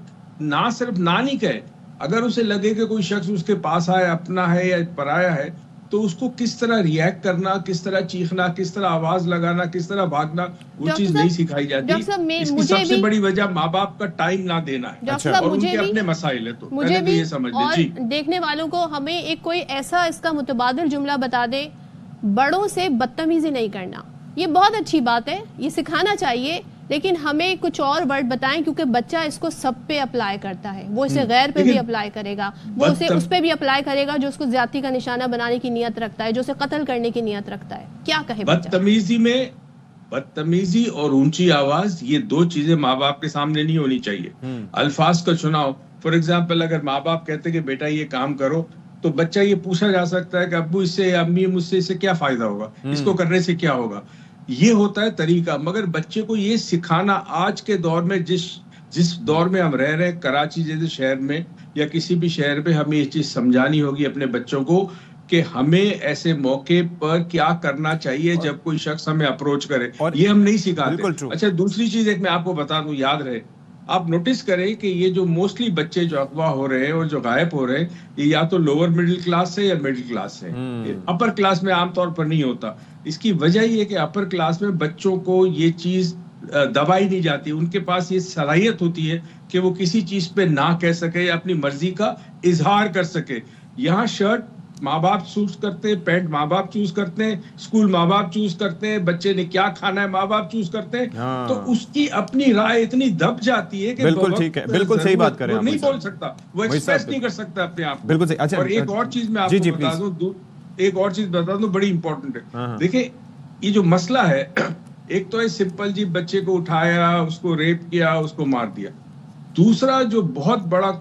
نہ صرف نہ نہیں کہے, اگر اسے لگے کہ کوئی شخص اس کے پاس آئے, اپنا ہے یا پرایا ہے, تو اس کو کس طرح ریئیکٹ کرنا, کس طرح چیخنا, کس طرح آواز لگانا, کس طرح بھاگنا, وہ چیز نہیں سکھائی جاتی. اس کی سب سے بڑی وجہ ماں باپ کا ٹائم نہ دینا ہے, اور ان کے اپنے مسائل ہے. تو مجھے بھی یہ سمجھ لیں جی, دیکھنے والوں کو ہمیں ایک کوئی ایسا اس کا متبادل جملہ بتا دے, بڑوں سے بدتمیزی نہیں کرنا. یہ بہت اچھی بات ہے, یہ سکھانا چاہیے لیکن ہمیں کچھ اور ورڈ بتائیں، کیونکہ بچہ اس کو سب پہ اپلائی کرتا ہے، وہ اسے غیر پہ بھی اپلائی کرے گا، وہ اسے اس پہ بھی اپلائی کرے گا جو اس کو زیادتی کا نشانہ بنانے کی نیت رکھتا ہے، جو اسے قتل کرنے کی نیت رکھتا ہے. کیا کہے بچہ؟ بدتمیزی اور اونچی آواز، یہ دو چیزیں ماں باپ کے سامنے نہیں ہونی چاہیے. الفاظ کا چناؤ، فار ایگزامپل اگر ماں باپ کہتے کہ بیٹا یہ کام کرو، تو بچہ یہ پوچھا جا سکتا ہے کہ ابو اس سے، امی مجھ سے، اس سے کیا فائدہ ہوگا، اس کو کرنے سے کیا ہوگا. یہ ہوتا ہے طریقہ. مگر بچے کو یہ سکھانا آج کے دور میں، جس دور میں ہم رہ رہے ہیں، کراچی جیسے شہر میں یا کسی بھی شہر میں، ہمیں یہ چیز سمجھانی ہوگی اپنے بچوں کو کہ ہمیں ایسے موقع پر کیا کرنا چاہیے جب کوئی شخص ہمیں اپروچ کرے. یہ ہم نہیں سکھاتے. اچھا دوسری چیز ایک میں آپ کو بتا دوں، یاد رہے، آپ نوٹس کریں کہ یہ جو موسٹلی بچے جو اغوا ہو رہے ہیں اور جو غائب ہو رہے ہیں، یہ یا تو لوور مڈل کلاس سے یا مڈل کلاس سے. اپر کلاس میں عام طور پر نہیں ہوتا. اس کی وجہ یہ کہ اپر کلاس میں بچوں کو یہ چیز دبائی نہیں جاتی، ان کے پاس یہ صلاحیت ہوتی ہے کہ وہ کسی چیز پہ نہ کہہ سکے یا اپنی مرضی کا اظہار کر سکے. یہاں شرٹ ماں باپ چوز کرتے ہیں، پینٹ ماں باپ چوز کرتے ہیں، اسکول ماں باپ چوز کرتے ہیں، بچے نے کیا کھانا ہے ماں باپ چوز کرتے ہیں. تو اس کی اپنی رائے اتنی دب جاتی ہے کہ بالکل ٹھیک ہے، بالکل صحیح بات کریں آپ. نہیں بول سکتا، وہ ایکسپریس نہیں کر سکتا اپنے آپ. بالکل صحیح. اچھا اور ایک اور چیز میں آپ کو بتا دوں، ایک اور چیز بتا دوں بڑی امپورٹنٹ ہے. دیکھیں یہ جو مسئلہ ہے، ایک تو ہے سمپل جی بچے کو اٹھایا، اس کو ریپ کیا، اس کو مار دیا. دوسرا جو بہت بڑا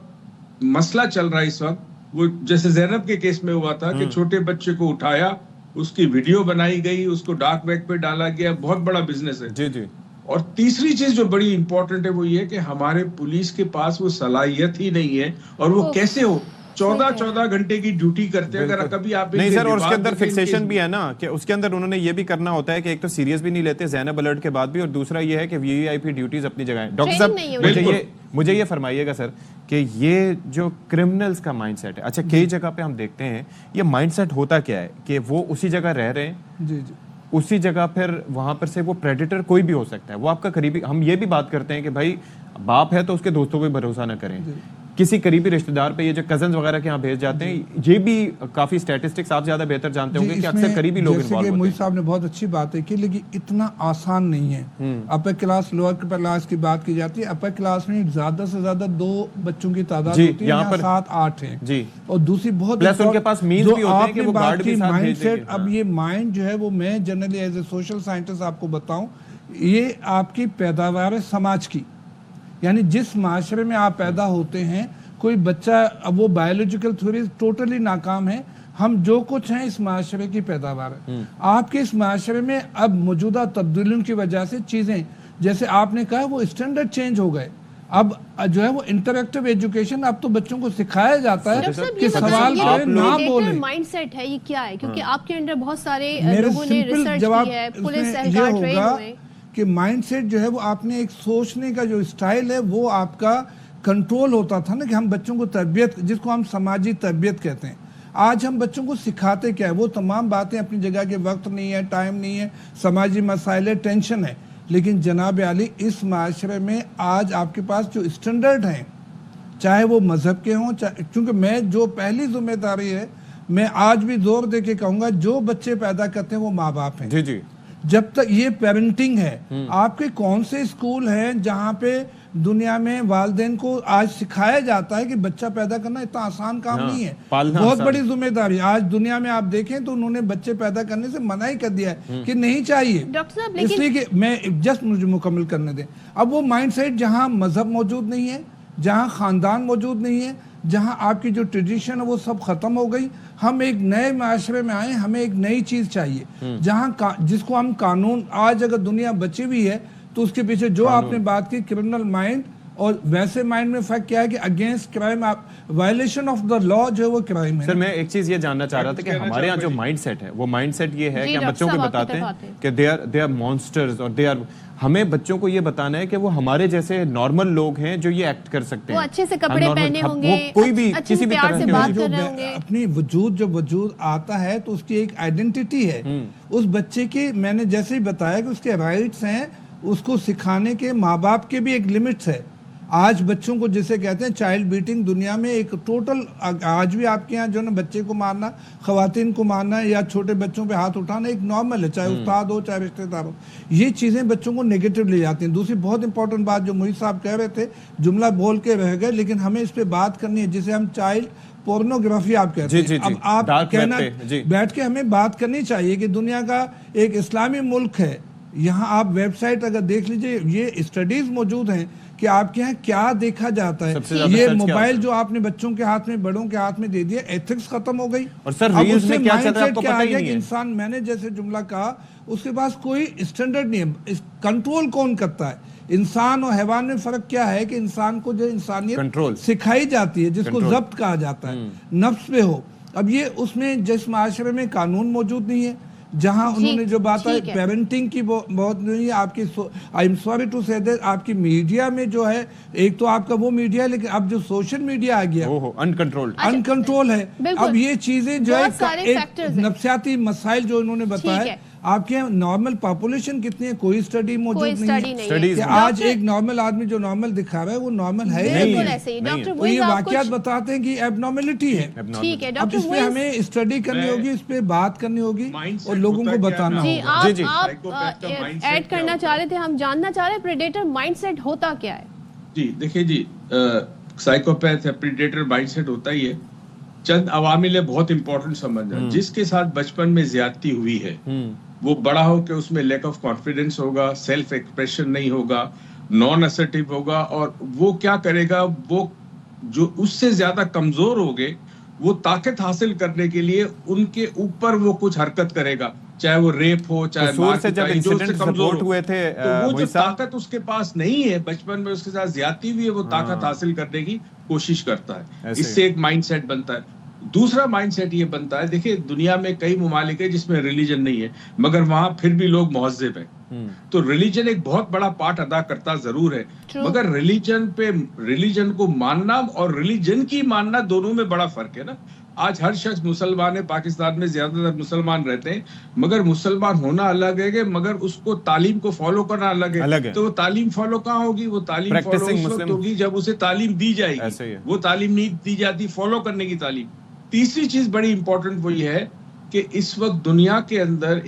مسئلہ چل رہا ہے اس وقت، وہ جیسے زینب کے کیس میں ہوا تھا کہ چھوٹے بچے کو اٹھایا، اس کی ویڈیو بنائی گئی، اس کو ڈارک ویب پہ ڈالا گیا، بہت بڑا بزنس ہے. جی جی. اور تیسری چیز جو بڑی امپورٹنٹ ہے وہ یہ کہ ہمارے پولیس کے پاس وہ صلاحیت ہی نہیں ہے. اور وہ کیسے ہو 14 گھنٹے کی ڈیوٹی کرتے ہیں. اگر کبھی آپ نہیں سر، اور اس کے اندر فکسیشن بھی ہے نا کہ اس کے اندر انہوں نے یہ بھی کرنا ہوتا ہے کہ ایک تو سیریس بھی نہیں لیتے زینب الرٹ کے بعد بھی، اور دوسرا یہ ہے کہ وی آئی پی ڈیوٹیز اپنی جگہ ہیں. ڈاکٹر صاحب مجھے یہ فرمائیے گا سر کہ یہ جو کرمنلز کا مائنڈ سیٹ ہے، اچھا کئی جگہ پہ ہم دیکھتے ہیں یہ مائنڈ سیٹ ہوتا کیا ہے کہ وہ اسی جگہ رہ رہے ہیں، جی جی، اسی جگہ پھر وہاں پر سے وہ پریڈیٹر کوئی بھی ہو سکتا ہے، وہ آپ کا قریبی. ہم یہ بھی بات کرتے ہیں کہ بھائی باپ ہے تو اس کے دوستوں پہ بھروسہ نہ کریں، کسی قریبی رشتہ دار پہ، یہ جو کزنز وغیرہ کے یہاں بھیج جاتے ہیں، یہ بھی کافی اسٹیٹسٹکس آپ زیادہ بہتر جانتے ہوں گے کہ اکثر قریبی لوگ انوالو ہوتے ہیں. موئی صاحب نے بہت اچھی بات ہے کہ لیکن اتنا آسان نہیں ہے. اپر کلاس لوور کلاس کی بات کی جاتی ہے، اپر کلاس میں زیادہ سے زیادہ 2 بچوں کی تعداد ہوتی ہے، یہاں 7-8 ہیں. جی. اور دوسری بہت پلس ان کے پاس مینز بھی ہوتے ہیں کہ وہ گارڈ بھی ساتھ بھیج دیں گے. اب یہ مائنڈ جو ہے وہ میں generally as a social scientist آپ کو بتاؤں، یہ آپ کی پیداوار ہے سماج کی. یعنی جس معاشرے میں آپ پیدا ہوتے ہیں، کوئی بچہ، اب وہ بایولوجیکل تھیوری ٹوٹلی ناکام ہے. ہم جو کچھ ہیں اس معاشرے کی پیداوار ہے. آپ کے اس معاشرے میں اب موجودہ تبدیلیوں کی وجہ سے چیزیں جیسے آپ نے کہا وہ اسٹینڈرڈ چینج ہو گئے. اب جو ہے وہ انٹریکٹیو ایجوکیشن، اب تو بچوں کو سکھایا جاتا ہے کہ سوال کریں نہ بولیں. مائنڈ سیٹ ہے یہ کیا ہے؟ کیونکہ آپ کے انڈر بہت سارے لوگوں نے ریسرچ کی ہے، پولیس اہلکار ٹرین ہوئے کہ مائنڈ سیٹ جو ہے وہ آپ نے ایک سوچنے کا جو اسٹائل ہے وہ آپ کا کنٹرول ہوتا تھا نا، کہ ہم بچوں کو تربیت، جس کو ہم سماجی تربیت کہتے ہیں، آج ہم بچوں کو سکھاتے کیا ہے؟ وہ تمام باتیں اپنی جگہ کے، وقت نہیں ہے، ٹائم نہیں ہے، سماجی مسائل ہے، ٹینشن ہے. لیکن جناب علی اس معاشرے میں آج آپ کے پاس جو اسٹینڈرڈ ہیں، چاہے وہ مذہب کے ہوں، چونکہ میں جو پہلی ذمہ داری ہے، میں آج بھی زور دے کے کہوں گا جو بچے پیدا کرتے ہیں وہ ماں باپ ہیں. جی جی. جب تک یہ پیرنٹنگ ہے، آپ کے کون سے اسکول ہیں جہاں پہ دنیا میں والدین کو آج سکھایا جاتا ہے کہ بچہ پیدا کرنا اتنا آسان کام نہیں ہے، بہت بڑی ذمہ داری. آج دنیا میں آپ دیکھیں تو انہوں نے بچے پیدا کرنے سے منع ہی کر دیا ہے کہ نہیں چاہیے، اس لیے کہ میں جسٹ مجھے مکمل کرنے دیں. اب وہ مائنڈ سیٹ جہاں مذہب موجود نہیں ہے، جہاں خاندان موجود نہیں ہے، جہاں آپ کی جو ٹریڈیشن ہے وہ سب ختم ہو گئی. ہم ایک نئے معاشرے میں آئے، ہمیں ایک نئی چیز چاہیے جہاں جس کو ہم قانون، آج اگر دنیا بچی ہوئی ہے تو اس کے پیچھے جو آپ نے بات کی کرمنل مائنڈ اور ویسے مائنڈ میں فرق کیا ہے کہ against crime, violation of the law جو ہے وہ کرائم ہے. سر میں ایک چیز یہ جاننا چاہ رہا تھا کہ ہمارے یہاں جو مائنڈ سیٹ ہے وہ مائنڈ سیٹ یہ ہے کہ ہم بچوں کو بتاتے ہیں کہ دے آر مانسٹرز، اور ہمیں بچوں کو یہ بتانا ہے کہ وہ ہمارے جیسے نارمل لوگ ہیں جو یہ ایکٹ کر سکتے ہیں، وہ اچھے سے کپڑے پہنے ہوں گے، کوئی بھی کسی بھی طرح سے بات کر رہے ہوں گے. اپنی وجود جب وجود آتا ہے تو اس کی ایک آئیڈینٹی ہے اس بچے کی. میں نے جیسے ہی بتایا کہ اس کے رائٹس ہیں، اس کو سکھانے کے ماں باپ کے بھی ایک لمٹس ہے. آج بچوں کو جسے کہتے ہیں چائلڈ بیٹنگ دنیا میں ایک ٹوٹل، آج بھی آپ کے یہاں جو نا بچے کو مارنا، خواتین کو مارنا یا چھوٹے بچوں پہ ہاتھ اٹھانا ایک نارمل ہے، چاہے استاد ہو چاہے رشتہ دار ہو. یہ چیزیں بچوں کو نیگیٹو لے جاتی ہیں. دوسری بہت امپورٹنٹ بات جو محیط صاحب کہہ رہے تھے، جملہ بول کے رہ گئے، لیکن ہمیں اس پہ بات کرنی ہے جسے ہم چائلڈ پورنوگرافی آپ کہتے ہیں. اب آپ کہنا بیٹھ کے ہمیں بات کرنی چاہیے کہ دنیا کا ایک اسلامی ملک ہے، یہاں آپ ویب سائٹ اگر دیکھ لیجئے، یہ اسٹڈیز موجود ہیں کہ آپ کے ہاں کیا دیکھا جاتا ہے. یہ موبائل جو آپ نے بچوں کے ہاتھ میں، بڑوں کے ہاتھ میں دے دیا، ایتھکس ختم ہو گئی. اور سر ریلز میں کیا چل رہا ہے آپ کو پتہ ہی نہیں ہے. انسان، میں نے جیسے جملہ کہا، اس کے پاس کوئی اسٹینڈرڈ نہیں ہے. کنٹرول کون کرتا ہے؟ انسان اور حیوان میں فرق کیا ہے کہ انسان کو جو انسانیت سکھائی جاتی ہے، جس کو ضبط کہا جاتا ہے، نفس پہ ہو. اب یہ اس میں جس معاشرے میں قانون موجود نہیں ہے، جہاں انہوں نے جو بات ہے پیرنٹنگ کی بہت نہیں ہے. آپ کی آئی ایم سوری ٹو سے دیٹ، آپ کی میڈیا میں جو ہے، ایک تو آپ کا وہ میڈیا ہے، لیکن اب جو سوشل میڈیا آ گیا انکنٹرول ہے. اب یہ چیزیں جو ہے نفسیاتی مسائل جو انہوں نے بتایا. آپ کے نارمل پاپولیشن کتنی ہے، کوئی اسٹڈی موجود نہیں ہے کہ آج ایک نارمل آدمی جو نارمل دکھا رہا ہے وہ نارمل ہے. یہ واقعات بتاتے ہیں کہ ایب نارملٹی ہے. اب اس پہ ہمیں اسٹڈی کرنی ہوگی، اس پہ بات کرنی ہوگی اور لوگوں کو بتانا ہوگا. جی آپ ایڈ کرنا چاہ رہے تھے، ہم جاننا چاہ رہے ہیں پریڈیٹر مائنڈ سیٹ ہوتا کیا ہے؟ جی دیکھیں جی، سائیکوپیتھ یا پریڈیٹر مائنڈ سیٹ ہوتا ہی ہے. چند عوامل بہت امپورٹنٹ سمجھنا. جس کے ساتھ بچپن میں زیادتی ہوئی ہے، وہ بڑا ہو کے اس میں لیک آف کانفیڈنس ہوگا، سیلف ایکسپریشن نہیں ہوگا، نان اسرٹیو ہوگا، اور وہ کیا کرے گا، وہ جو اس سے زیادہ کمزور ہوگے، وہ طاقت حاصل کرنے کے لیے ان کے اوپر وہ کچھ حرکت کرے گا، چاہے وہ ریپ ہو، چاہے جو سے کمزور ہوئے تھے. وہ جو طاقت اس کے پاس نہیں ہے، بچپن میں اس کے ساتھ زیادتی ہوئی ہے، وہ طاقت حاصل کرنے کی کوشش کرتا ہے. اس سے ایک مائنڈ سیٹ بنتا ہے. دوسرا مائنڈ سیٹ یہ بنتا ہے، دیکھیں دنیا میں کئی ممالک ہیں جس میں ریلیجن نہیں ہے، مگر وہاں پھر بھی لوگ مہذب ہیں. تو ریلیجن ایک بہت بڑا پارٹ ادا کرتا ضرور ہے، مگر ریلیجن کو ماننا اور ریلیجن کی ماننا دونوں میں بڑا فرق ہے نا. آج ہر شخص مسلمان ہے، پاکستان میں زیادہ تر مسلمان رہتے ہیں، مگر مسلمان ہونا الگ ہے، مگر اس کو تعلیم کو فالو کرنا الگ ہے. تو وہ تعلیم فالو کہاں ہوگی؟ وہ تعلیم فالو اس وقت ہوگی جب اسے تعلیم دی جائے گی. وہ تعلیم نہیں دی جاتی، فالو کرنے کی تعلیم. تیسری چیز بڑی امپورٹنٹ وہ یہ ہے کہ اس وقت دنیا کے اندر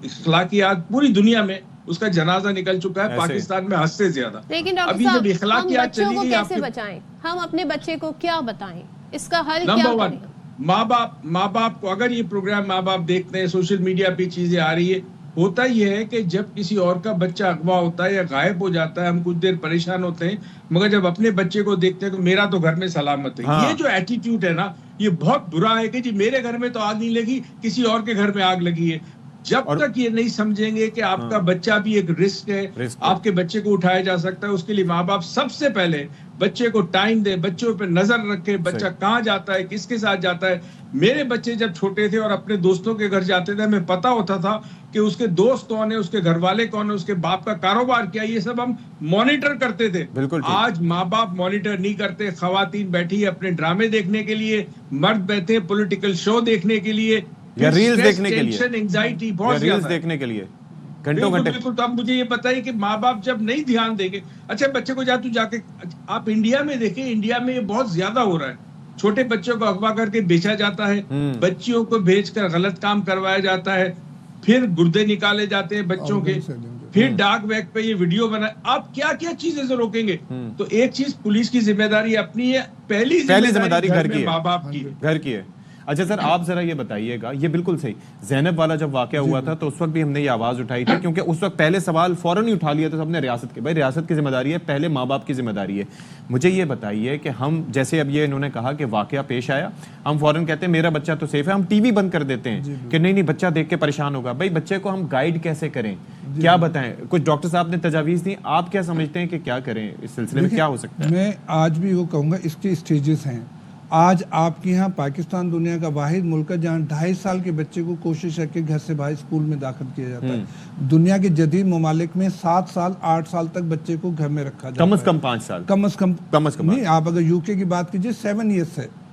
اخلاقیات پوری دنیا میں اس کا جنازہ نکل چکا ہے، پاکستان میں حد سے زیادہ. لیکن ابھی جب اخلاقیات چلی گئی، کیسے بچائیں ہم اپنے بچے کو؟ کیا بتائیں اس کا حل؟ کیا کریں؟ ماں باپ کو، اگر یہ پروگرام ماں باپ دیکھتے ہیں، سوشل میڈیا پہ چیزیں آ رہی ہے، ہوتا یہ ہے کہ جب کسی اور کا بچہ اغوا ہوتا ہے یا غائب ہو جاتا ہے، ہم کچھ دیر پریشان ہوتے ہیں، مگر جب اپنے بچے کو دیکھتے ہیں تو میرا تو گھر میں سلامت ہے. یہ جو ایٹیٹیوڈ ہے نا، یہ بہت برا ہے کہ جی میرے گھر میں تو آگ نہیں لگی، کسی اور کے گھر میں آگ لگی ہے. جب تک یہ نہیں سمجھیں گے کہ آپ کا بچہ بھی ایک رسک ہے، آپ کے بچے کو اٹھایا جا سکتا ہے، اس کے لیے ماں باپ سب سے پہلے بچے کو ٹائم دے، بچوں پہ نظر رکھے، بچہ کہاں جاتا ہے، کس کے ساتھ جاتا ہے. میرے بچے جب چھوٹے تھے اور اپنے دوستوں کے گھر جاتے تھے، ہمیں پتا ہوتا تھا کہ اس کے دوست کون ہے، اس کے گھر والے کون ہے، اس کے باپ کا کاروبار کیا، یہ سب ہم مانیٹر کرتے تھے. آج ماں باپ مانیٹر نہیں کرتے. خواتین بیٹھی اپنے ڈرامے دیکھنے کے لیے، مرد بیٹھے پولیٹیکل شو دیکھنے کے لیے، یا ریلز دیکھنے کے لیے، انگزائٹی بہت زیادہ دیکھنے کے لیے گھنٹوں گھنٹے. بالکل. تو اب مجھے یہ بتائیے کہ ماں باپ جب نہیں دھیان دیں گے، اچھا بچے کو جا کے آپ انڈیا میں دیکھیں، انڈیا میں یہ بہت زیادہ ہو رہا ہے. چھوٹے بچوں کو اغوا کر کے بیچا جاتا ہے، بچیوں کو بھیج کر غلط کام کروایا جاتا ہے، پھر گردے نکالے جاتے ہیں بچوں کے، پھر ڈارک ویب پہ یہ ویڈیو بنا. آپ کیا کیا چیزیں سے روکیں گے؟ تو ایک چیز پولیس کی ذمہ داری اپنی ہے، پہلی ذمہ داری گھر کی ہے، ماں باپ کی ہے. اچھا سر، آپ ذرا یہ بتائیے گا، یہ بالکل صحیح، زینب والا جب واقعہ ہوا تھا تو اس وقت بھی ہم نے یہ آواز اٹھائی تھی، کیونکہ اس وقت پہلے سوال فوراً ہی اٹھا لیا تھا سب نے ریاست کے. بھائی ریاست کی ذمہ داری ہے، پہلے ماں باپ کی ذمہ داری ہے. مجھے یہ بتائیے کہ ہم جیسے اب یہ انہوں نے کہا کہ واقعہ پیش آیا، ہم فوراً کہتے ہیں میرا بچہ تو سیف ہے، ہم ٹی وی بند کر دیتے ہیں کہ نہیں بچہ دیکھ کے پریشان ہوگا. بھائی بچے کو ہم گائیڈ کیسے کریں، کیا بتائیں؟ کچھ ڈاکٹر صاحب نے تجاویز دی، آپ کیا سمجھتے ہیں کہ کیا کریں اس سلسلے میں، کیا ہو سکتا ہے؟ میں آج بھی وہ کہوں گا، اس کی اسٹیجز ہیں. آج آپ کے ہاں پاکستان دنیا کا واحد ملک ہے جہاں 2.5 سال کے بچے کو کوشش ہے کہ گھر سے باہر اسکول میں داخل کیا جاتا ہے. دنیا کے جدید ممالک میں 7 سال 8 سال تک بچے کو گھر میں رکھا جاتا ہے. کم از کم 5 سال، کم از کم نہیں. آپ اگر UK کی بات کیجئے 7 ایئرس ہے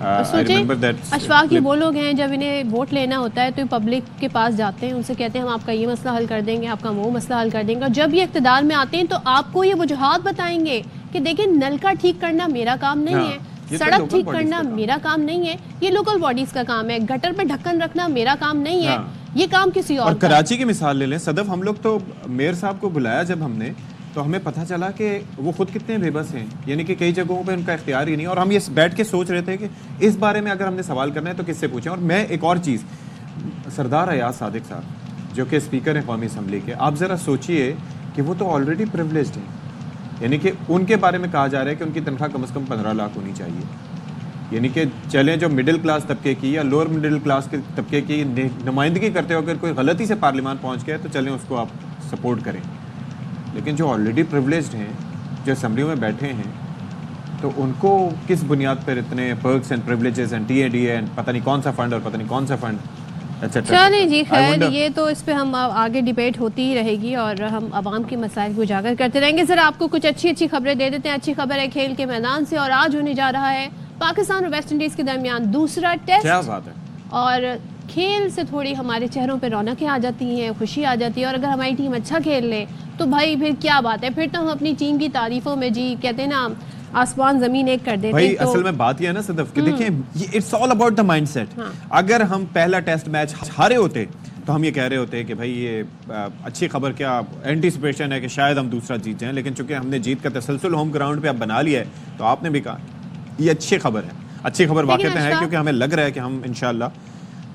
سوچیں اشفاق یہ وہ لوگ ہیں جب انہیں ووٹ لینا ہوتا ہے تو پبلک کے پاس جاتے ہیں, ان سے کہتے ہیں ہم آپ کا یہ مسئلہ حل کر دیں گے, آپ کا وہ مسئلہ حل کر دیں گے, اور جب یہ اقتدار میں آتے ہیں تو آپ کو یہ وجوہات بتائیں گے کہ دیکھیں نل کا ٹھیک کرنا میرا کام نہیں ہے, سڑک ٹھیک کرنا میرا کام نہیں ہے, یہ لوکل باڈیز کا کام ہے, گٹر پہ ڈھکن رکھنا میرا کام نہیں ہے, یہ کام کسی اور. اور کراچی کی مثال لے لیں صدف, ہم لوگ تو میئر صاحب کو بلایا جب ہم نے تو ہمیں پتہ چلا کہ وہ خود کتنے بے بس ہیں, یعنی کہ کئی جگہوں پہ ان کا اختیار ہی نہیں, اور ہم یہ بیٹھ کے سوچ رہے تھے کہ اس بارے میں اگر ہم نے سوال کرنا ہے تو کس سے پوچھیں. اور میں ایک اور چیز, سردار ایاز صادق صاحب جو کہ اسپیکر ہیں قومی اسمبلی کے, آپ ذرا سوچئے کہ وہ تو آلریڈی پریولیجڈ ہیں, یعنی کہ ان کے بارے میں کہا جا رہا ہے کہ ان کی تنخواہ کم از کم 15 لاکھ ہونی چاہیے, یعنی کہ چلیں جو مڈل کلاس طبقے کی یا لوور مڈل کلاس کے طبقے کی نمائندگی کرتے ہو, اگر کوئی غلطی سے پارلیمان پہنچ گیا تو چلیں اس کو آپ سپورٹ کریں, لیکن جو آلریڈی پریولیجڈ ہیں, جو اسمبلیوں میں بیٹھے ہیں, تو ان کو کس بنیاد پر اتنے perks and privileges and T A D A and پتہ نہیں کون سا فنڈ اور پتہ نہیں کون سا فنڈ. چلیں جی خیر, یہ تو اس پہ ہم آگے ڈیبیٹ ہوتی ہی رہے گی اور ہم عوام کے مسائل کو اجاگر کرتے رہیں گے. ذرا آپ کو کچھ اچھی خبریں دے دیتے ہیں. اچھی خبر ہے کھیل کے میدان سے, اور آج ہونے جا رہا ہے پاکستان اور ویسٹ انڈیز کے درمیان دوسرا ٹیسٹ. کیا بات ہے. اور کھیل سے تھوڑی ہمارے چہروں پہ رونقیں آ جاتی ہیں, خوشی آ جاتی ہے, اور اگر ہماری ٹیم اچھا کھیل لے تو بھائی پھر کیا بات ہے, پھر تو ہم اپنی ٹیم کی تعریفوں میں جی کہتے ہیں نا آسمان زمین ایک کر دیتے ہیں. بھائی اصل میں بات یہ ہے نا صدف کہ دیکھیں it's all about the mind set. اگر ہم پہلا ٹیسٹ میچ ہارے ہوتے تو ہم یہ کہہ رہے ہوتے کہ بھائی یہ اچھی خبر کیا اینٹیسپیشن ہے کہ شاید ہم دوسرا جیت جائیں, لیکن چونکہ ہم نے جیت کا تسلسل ہوم گراؤنڈ پہ اب بنا لیا ہے تو آپ نے بھی کہا یہ اچھی خبر ہے. اچھی خبر واقعتاً ہے کیونکہ ہمیں لگ رہا ہے کہ ہم انشاءاللہ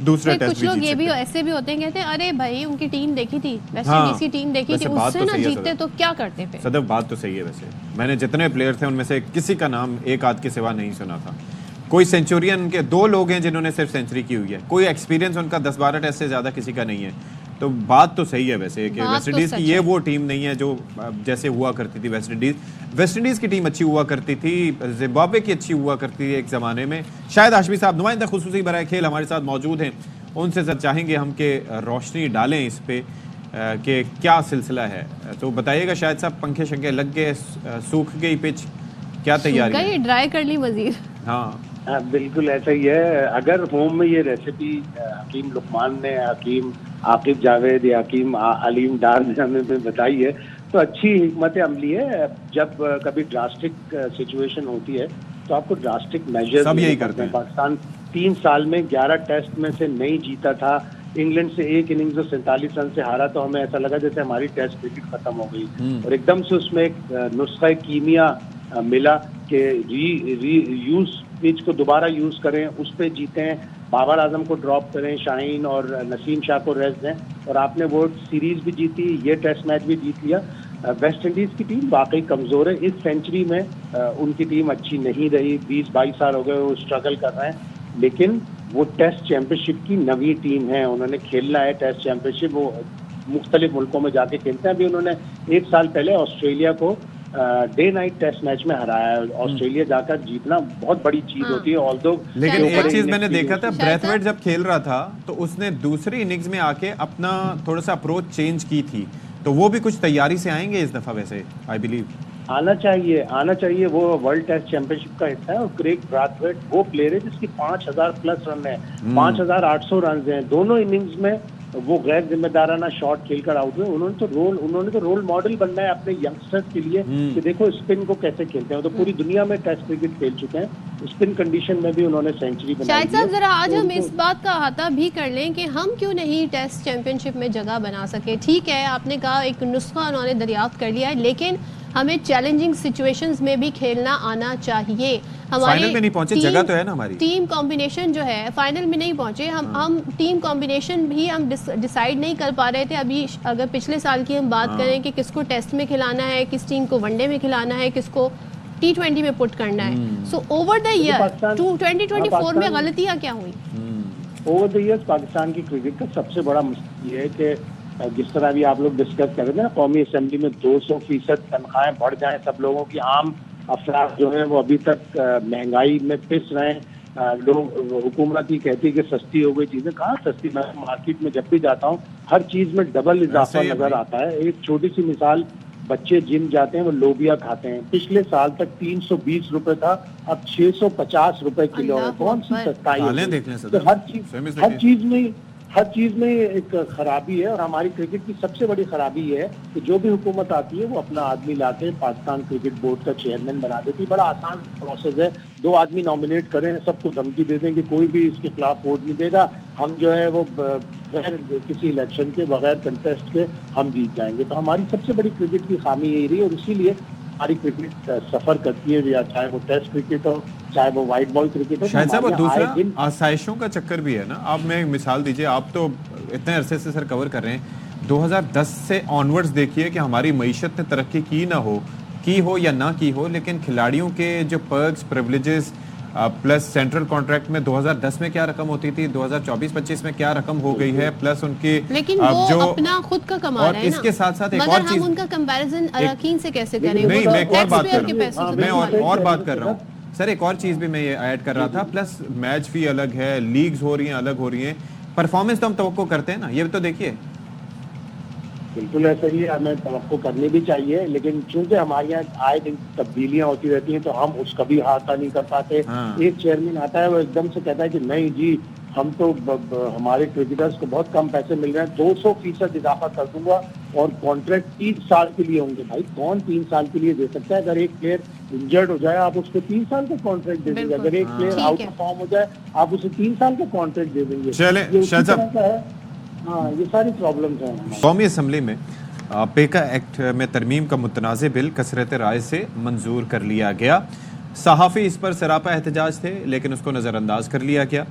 دوسرا ٹیسٹ بھی جیت سکتے ہیں. کچھ لوگ یہ بھی ایسے بھی ہوتے ہیں کہتے ہیں ارے بھائی ان کی ٹیم دیکھی تھی, ویسٹ انڈیز کی ٹیم دیکھی تھی, اس سے نہ جیتتے تو کیا کرتے پھر. صدف بات تو صحیح ہے, ویسے میں نے جتنے پلیئر تھے ان میں سے کسی کا نام ایک آدھ کے سوا نہیں سنا تھا. کوئی سینچورین کے 2 لوگ ہیں جنہوں نے صرف سینچری کی ہوئی ہے, کوئی ایکسپیرینس ان کا 10-12 ٹیسٹ سے زیادہ کسی کا نہیں ہے. تو بات تو صحیح ہے ویسے کہ ویسٹ انڈیز کی یہ وہ ٹیم نہیں ہے جو جیسے ہوا کرتی تھی. ویسٹ انڈیز کی ٹیم اچھی ہوا کرتی تھی, زمبابوے کی اچھی ہوا کرتی تھی ایک زمانے میں. شاید ہاشمی صاحب نمائندہ خصوصی برائے کھیل ہمارے ساتھ موجود ہیں, ان سے چاہیں گے ہم کہ روشنی ڈالیں اس پہ کہ کیا سلسلہ ہے. تو بتائیے گا شاید صاحب, پنکھے شنکھے لگ گئے, سوکھ گئی پچ, کیا تیاری ہے؟ ڈرائی کر لی مزید. ہاں بالکل ایسا ہی ہے. اگر ہوم میں یہ ریسیپی حکیم لقمان نے, حکیم عاقب جاوید یا حکیم علیم ڈار نے ہمیں بتائی ہے تو اچھی حکمت عملی ہے. جب کبھی ڈراسٹک سچویشن ہوتی ہے تو آپ کو ڈراسٹک میجر سب یہی کرتے ہیں. پاکستان 3 سال میں 11 ٹیسٹ میں سے نہیں جیتا تھا, انگلینڈ سے ایک اننگز اور 47 رن سے ہارا, تو ہمیں ایسا لگا جیسے ہماری ٹیسٹ کرکٹ ختم ہو گئی, اور ایک دم سے اس میں ایک نسخہ کیمیا ملا کہ یوز پچ کو دوبارہ یوز کریں, اس پہ جیتیں, بابر اعظم کو ڈراپ کریں, شاہین اور نسیم شاہ کو ریسٹ دیں, اور آپ نے وہ سیریز بھی جیتی, یہ ٹیسٹ میچ بھی جیت لیا. ویسٹ انڈیز کی ٹیم واقعی کمزور ہے. اس سینچری میں ان کی ٹیم اچھی نہیں رہی, 20-22 سال ہو گئے وہ اسٹرگل کر رہے ہیں, لیکن وہ ٹیسٹ چیمپئن شپ کی نوی ٹیم ہے, انہوں نے کھیلنا ہے ٹیسٹ چیمپئن شپ. وہ مختلف ملکوں میں جا کے کھیلتے ہیں. ابھی انہوں نے 1 سال پہلے آسٹریلیا کو ڈے نائٹ ٹیسٹ میچ میں ہرایا ہے. آسٹریلیا جا کر جیتنا بہت بڑی چیز ہوتی ہے. لیکن ایک چیز میں نے دیکھا تھا, بریتھ جب کھیل رہا تھا تو اس نے دوسری اننگز میں آ کے اپنا تھوڑا سا اپروچ چینج کی تھی, تو وہ بھی کچھ تیاری سے آئیں گے اس دفعہ. ویسے آئی بلیو آنا چاہیے. وہ ورلڈ ٹیسٹ چیمپئن شپ کا حصہ ہے, اور کریگ براتھویٹ وہ پلیئر ہے جس کی 5000+ رن ہیں, 5800 رنز ہیں دونوں اننگز میں. وہ غیر ذمہ دارانہ شاٹ کھیل کر آؤٹ ہوئے. انہوں نے تو رول ماڈل بننا ہے اپنے ینگسٹرز کے لیے کہ دیکھو اسپن کو کیسے کھیلتے ہیں. تو پوری دنیا میں ٹیسٹ کرکٹ کھیل چکے ہیں, اسپن کنڈیشن میں بھی انہوں نے سینچری بنائی. شاہد صاحب ذرا آج ہم اس بات کا احاطہ بھی کر لیں کہ ہم کیوں نہیں ٹیسٹ چیمپئن شپ میں جگہ بنا سکے. ٹھیک ہے آپ نے کہا ایک نسخہ انہوں نے دریافت کر لیا ہے, لیکن ہمیں چیلنجنگ سچویشنز میں بھی کھیلنا آنا چاہیے. فائنل میں نہیں پہنچے, جگہ تو ہے نا ہماری. ٹیم کمبینیشن جو ہے فائنل میں نہیں پہنچے ہم ٹیم کمبینیشن بھی ہم ڈیسائیڈ نہیں کر پا رہے تھے. ابھی اگر پچھلے سال کی ہم بات کریں کہ کس کو ٹیسٹ میں کھلانا ہے, کس ٹیم کو ون ڈے میں کھلانا ہے, کس کو T20 میں پٹ کرنا ہے. سو اوور دا ایئر 2024 میں غلطیاں کیا ہوئی؟ اوور دا ایئر پاکستان کی کرکٹ کا سب سے بڑا مسئلہ یہ ہے کہ جس طرح بھی آپ لوگ ڈسکس کر رہے تھے نا, قومی اسمبلی میں 200% تنخواہیں بڑھ جائیں سب لوگوں کی. عام افراد جو ہیں وہ ابھی تک مہنگائی میں پس رہے ہیں. لوگ حکومت ہی کہتی ہے کہ سستی ہو گئی چیزیں. کہاں سستی؟ میں مارکیٹ میں جب بھی جاتا ہوں ہر چیز میں ڈبل اضافہ نظر آتا ہے. ایک چھوٹی سی مثال, بچے جم جاتے ہیں وہ لوبیا کھاتے ہیں. پچھلے سال تک 320 روپے تھا, اب 650 روپے کلو ہے. کون سی سستائی ہے؟ ہر چیز میں ایک خرابی ہے. اور ہماری کرکٹ کی سب سے بڑی خرابی یہ ہے کہ جو بھی حکومت آتی ہے وہ اپنا آدمی لا کے پاکستان کرکٹ بورڈ کا چیئرمین بنا دیتی ہے. بڑا آسان پروسیس ہے, 2 آدمی نامینیٹ کریں, سب کو دھمکی دے دیں کہ کوئی بھی اس کے خلاف ووٹ نہیں دے گا, ہم جو ہے وہ بغیر کسی الیکشن کے, بغیر کنٹیسٹ کے ہم جیت جائیں گے. تو ہماری سب سے بڑی کرکٹ کی خامی یہی رہی, اور اسی لیے ہماری کرکٹ سفر کرتی ہے, یا چاہے وہ ٹیسٹ کرکٹ ہو, چاہے وہ وائٹ بال کرکٹ ہو. شاہد صاحب, دوسرا آسائشوں کا چکر بھی ہے نا. آپ میں مثال دیجئے, آپ تو اتنے عرصے سے سر کور کر رہے ہیں, 2010 سے آنورڈز دیکھیے کہ ہماری معیشت نے ترقی کی ہو یا نہ کی ہو, لیکن کھلاڑیوں کے جو perks, privileges plus central contract میں 2010 میں کیا رقم ہوتی تھی, 2024-25 میں کیا رقم ہو گئی ہے, پلس ان کی لیکن وہ اپنا خود کا کما رہے ہیں. اس کے ساتھ ساتھ ایک اور مگر چیز, ہم ان کا کمپیریزن اراکین سے کیسے کریں؟ نہیں, میں ایک اور بات کر رہا ہوں, میں اور بات کر رہا ہوں سر, ایک اور چیز بھی میں یہ ایڈ کر رہا تھا. پلس میچ فی الگ ہے, لیگز ہو رہی ہیں الگ ہو رہی ہیں, پرفارمنس تو ہم توقع کرتے ہیں نا, یہ تو دیکھیے. بالکل ایسا ہی ہمیں توقع کرنی بھی چاہیے, لیکن چونکہ ہمارے یہاں آئے دن تبدیلیاں ہوتی رہتی ہیں تو ہم اس کا بھی احاطہ نہیں کر پاتے. ایک چیئرمین آتا ہے, وہ ایک دم سے کہتا ہے کہ نہیں جی ہم تو ہمارے کرکٹرز کو بہت کم پیسے مل رہے ہیں, 200% اضافہ کر دوں گا, اور کانٹریکٹ 3 سال کے لیے ہوں گے. بھائی کون 3 سال کے لیے دے سکتا ہے؟ اگر ایک پلیئر انجرڈ ہو جائے آپ اس کو 3 سال کا کانٹریکٹ دے دیں گے, اگر ایک پلیئر آؤٹ آف فارم ہو جائے آپ اسے 3 سال کا کانٹریکٹ دے دیں گے. چلیں شاہد صاحب, ہاں یہ ساری پرابلمز ہیں. قومی اسمبلی میں پیکا ایکٹ میں ترمیم کا متنازع بل کثرت رائے سے منظور کر لیا گیا. صحافی اس پر سراپا احتجاج تھے, لیکن اس کو نظر انداز کر لیا گیا,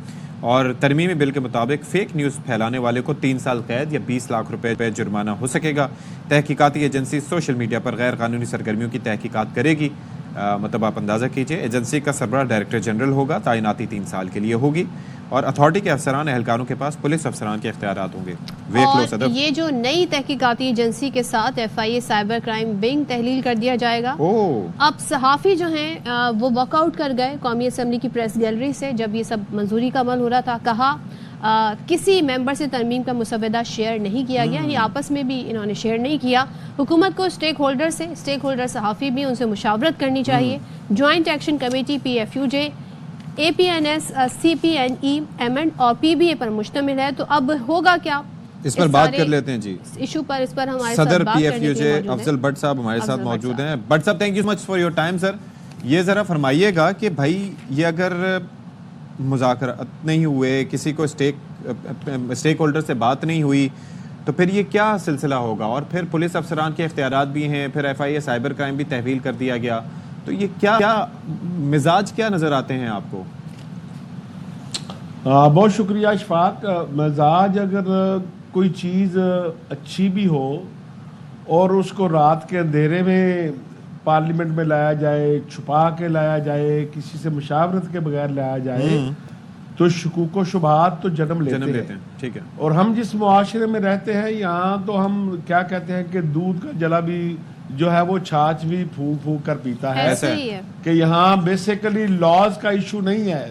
اور ترمیمی بل کے مطابق فیک نیوز پھیلانے والے کو 3 سال قید یا 20 لاکھ روپے جرمانہ ہو سکے گا. تحقیقاتی ایجنسی سوشل میڈیا پر غیر قانونی سرگرمیوں کی تحقیقات کرے گی. مطلب آپ اندازہ کیجئے, ایجنسی کا سربراہ ڈائریکٹر جنرل ہوگا, تعیناتی 3 سال کے لیے ہوگی, اور اتھارٹی کے افسران اہلکاروں کے پاس پولیس افسران کے اختیارات ہوں گے. اور یہ جو نئی تحقیقاتی ایجنسی کے ساتھ FIA سائبر کرائم ونگ تحلیل کر دیا جائے گا. اب صحافی جو ہیں وہ واک آؤٹ کر گئے قومی اسمبلی کی پریس گیلری سے جب یہ سب منظوری کا عمل ہو رہا تھا. کہا کسی ممبر سے ترمیم کا مسودہ شیئر نہیں کیا گیا, یعنی آپس میں بھی انہوں نے شیئر نہیں کیا. حکومت کو اسٹیک ہولڈر صحافی بھی ان سے مشاورت کرنی چاہیے. Joint action committee PFUJ, APNS, CPNE, ایمنڈ اور PBA پر مشتمل ہے. تو اب ہوگا کیا, اس پر بات کر لیتے ہیں جی, ایشو پر. اس پر ہمارے صدر PFUJ افضل بٹ صاحب ہمارے ساتھ موجود ہیں. بٹ صاحب, thank you much for your time sir. یہ ذرا فرمائیے گا کہ بھائی یہ اگر مذاکرات نہیں ہوئے, کسی کو اسٹیک ہولڈر سے بات نہیں ہوئی, تو پھر یہ کیا سلسلہ ہوگا؟ اور پھر پولیس افسران کے اختیارات بھی ہیں, پھر FIA سائبر کرائم بھی تحویل کر دیا گیا, تو یہ کیا مزاج کیا نظر آتے ہیں آپ کو؟ بہت شکریہ اشفاق. مزاج اگر کوئی چیز اچھی بھی ہو اور اس کو رات کے اندھیرے میں پارلیمنٹ میں لایا جائے, چھپا کے لایا جائے, کسی سے مشاورت کے بغیر لایا جائے, تو شکوک و شبہات تو جنم لیتے ہیں. ٹھیک ہے. اور ہم جس معاشرے میں رہتے ہیں یہاں تو ہم کیا کہتے ہیں کہ دودھ کا جلا بھی جو ہے وہ چھاچھ بھی پھونک پھونک کر پیتا ہے. کہ یہاں بیسیکلی لاز کا ایشو نہیں ہے.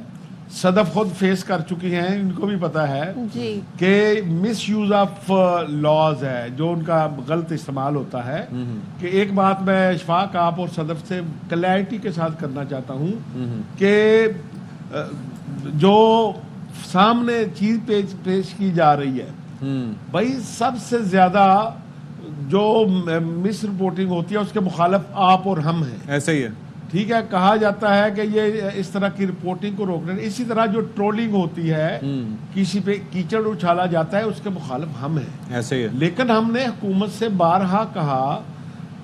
صدف خود فیس کر چکی ہیں, ان کو بھی پتا ہے کہ مس یوز آف لاز ہے, جو ان کا غلط استعمال ہوتا ہے. کہ ایک بات میں اشفاق آپ اور صدف سے کلیئرٹی کے ساتھ کرنا چاہتا ہوں کہ جو سامنے چیز پیش کی جا رہی ہے, بھائی سب سے زیادہ جو مس رپورٹنگ ہوتی ہے اس کے مخالف آپ اور ہم ہیں. ایسا ہی ہے. ٹھیک ہے, کہا جاتا ہے کہ یہ اس طرح کی رپورٹنگ کو روکنے. اسی طرح جو ٹرولنگ ہوتی ہے, کسی پہ کیچڑ اچھالا جاتا ہے, اس کے مخالف ہم ہیں. ایسے ہی ہے. لیکن ہم نے حکومت سے بارہا کہا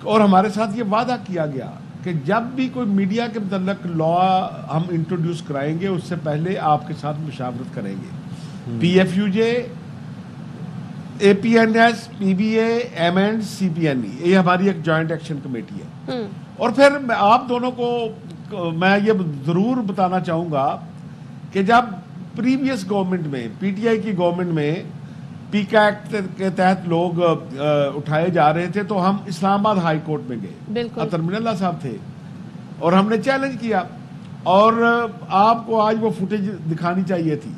اور ہمارے ساتھ یہ وعدہ کیا گیا کہ جب بھی کوئی میڈیا کے متعلق لا ہم انٹروڈیوس کرائیں گے اس سے پہلے آپ کے ساتھ مشاورت کریں گے. PFUJ, APNS, PBA, ایمنڈ, CPNE, یہ ہماری ایک جوائنٹ ایکشن کمیٹی ہے. اور پھر آپ دونوں کو میں یہ ضرور بتانا چاہوں گا کہ جب پریویس گورنمنٹ میں, PTI کی گورنمنٹ میں پیکا ایکٹ کے تحت لوگ اٹھائے جا رہے تھے تو ہم اسلام آباد ہائی کورٹ میں گئے, اطہر اللہ صاحب تھے, اور ہم نے چیلنج کیا, اور آپ کو آج وہ فوٹیج دکھانی چاہیے تھی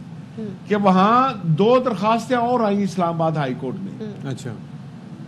کہ وہاں 2 درخواستیں اور آئیں اسلام آباد ہائی کورٹ میں. اچھا.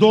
2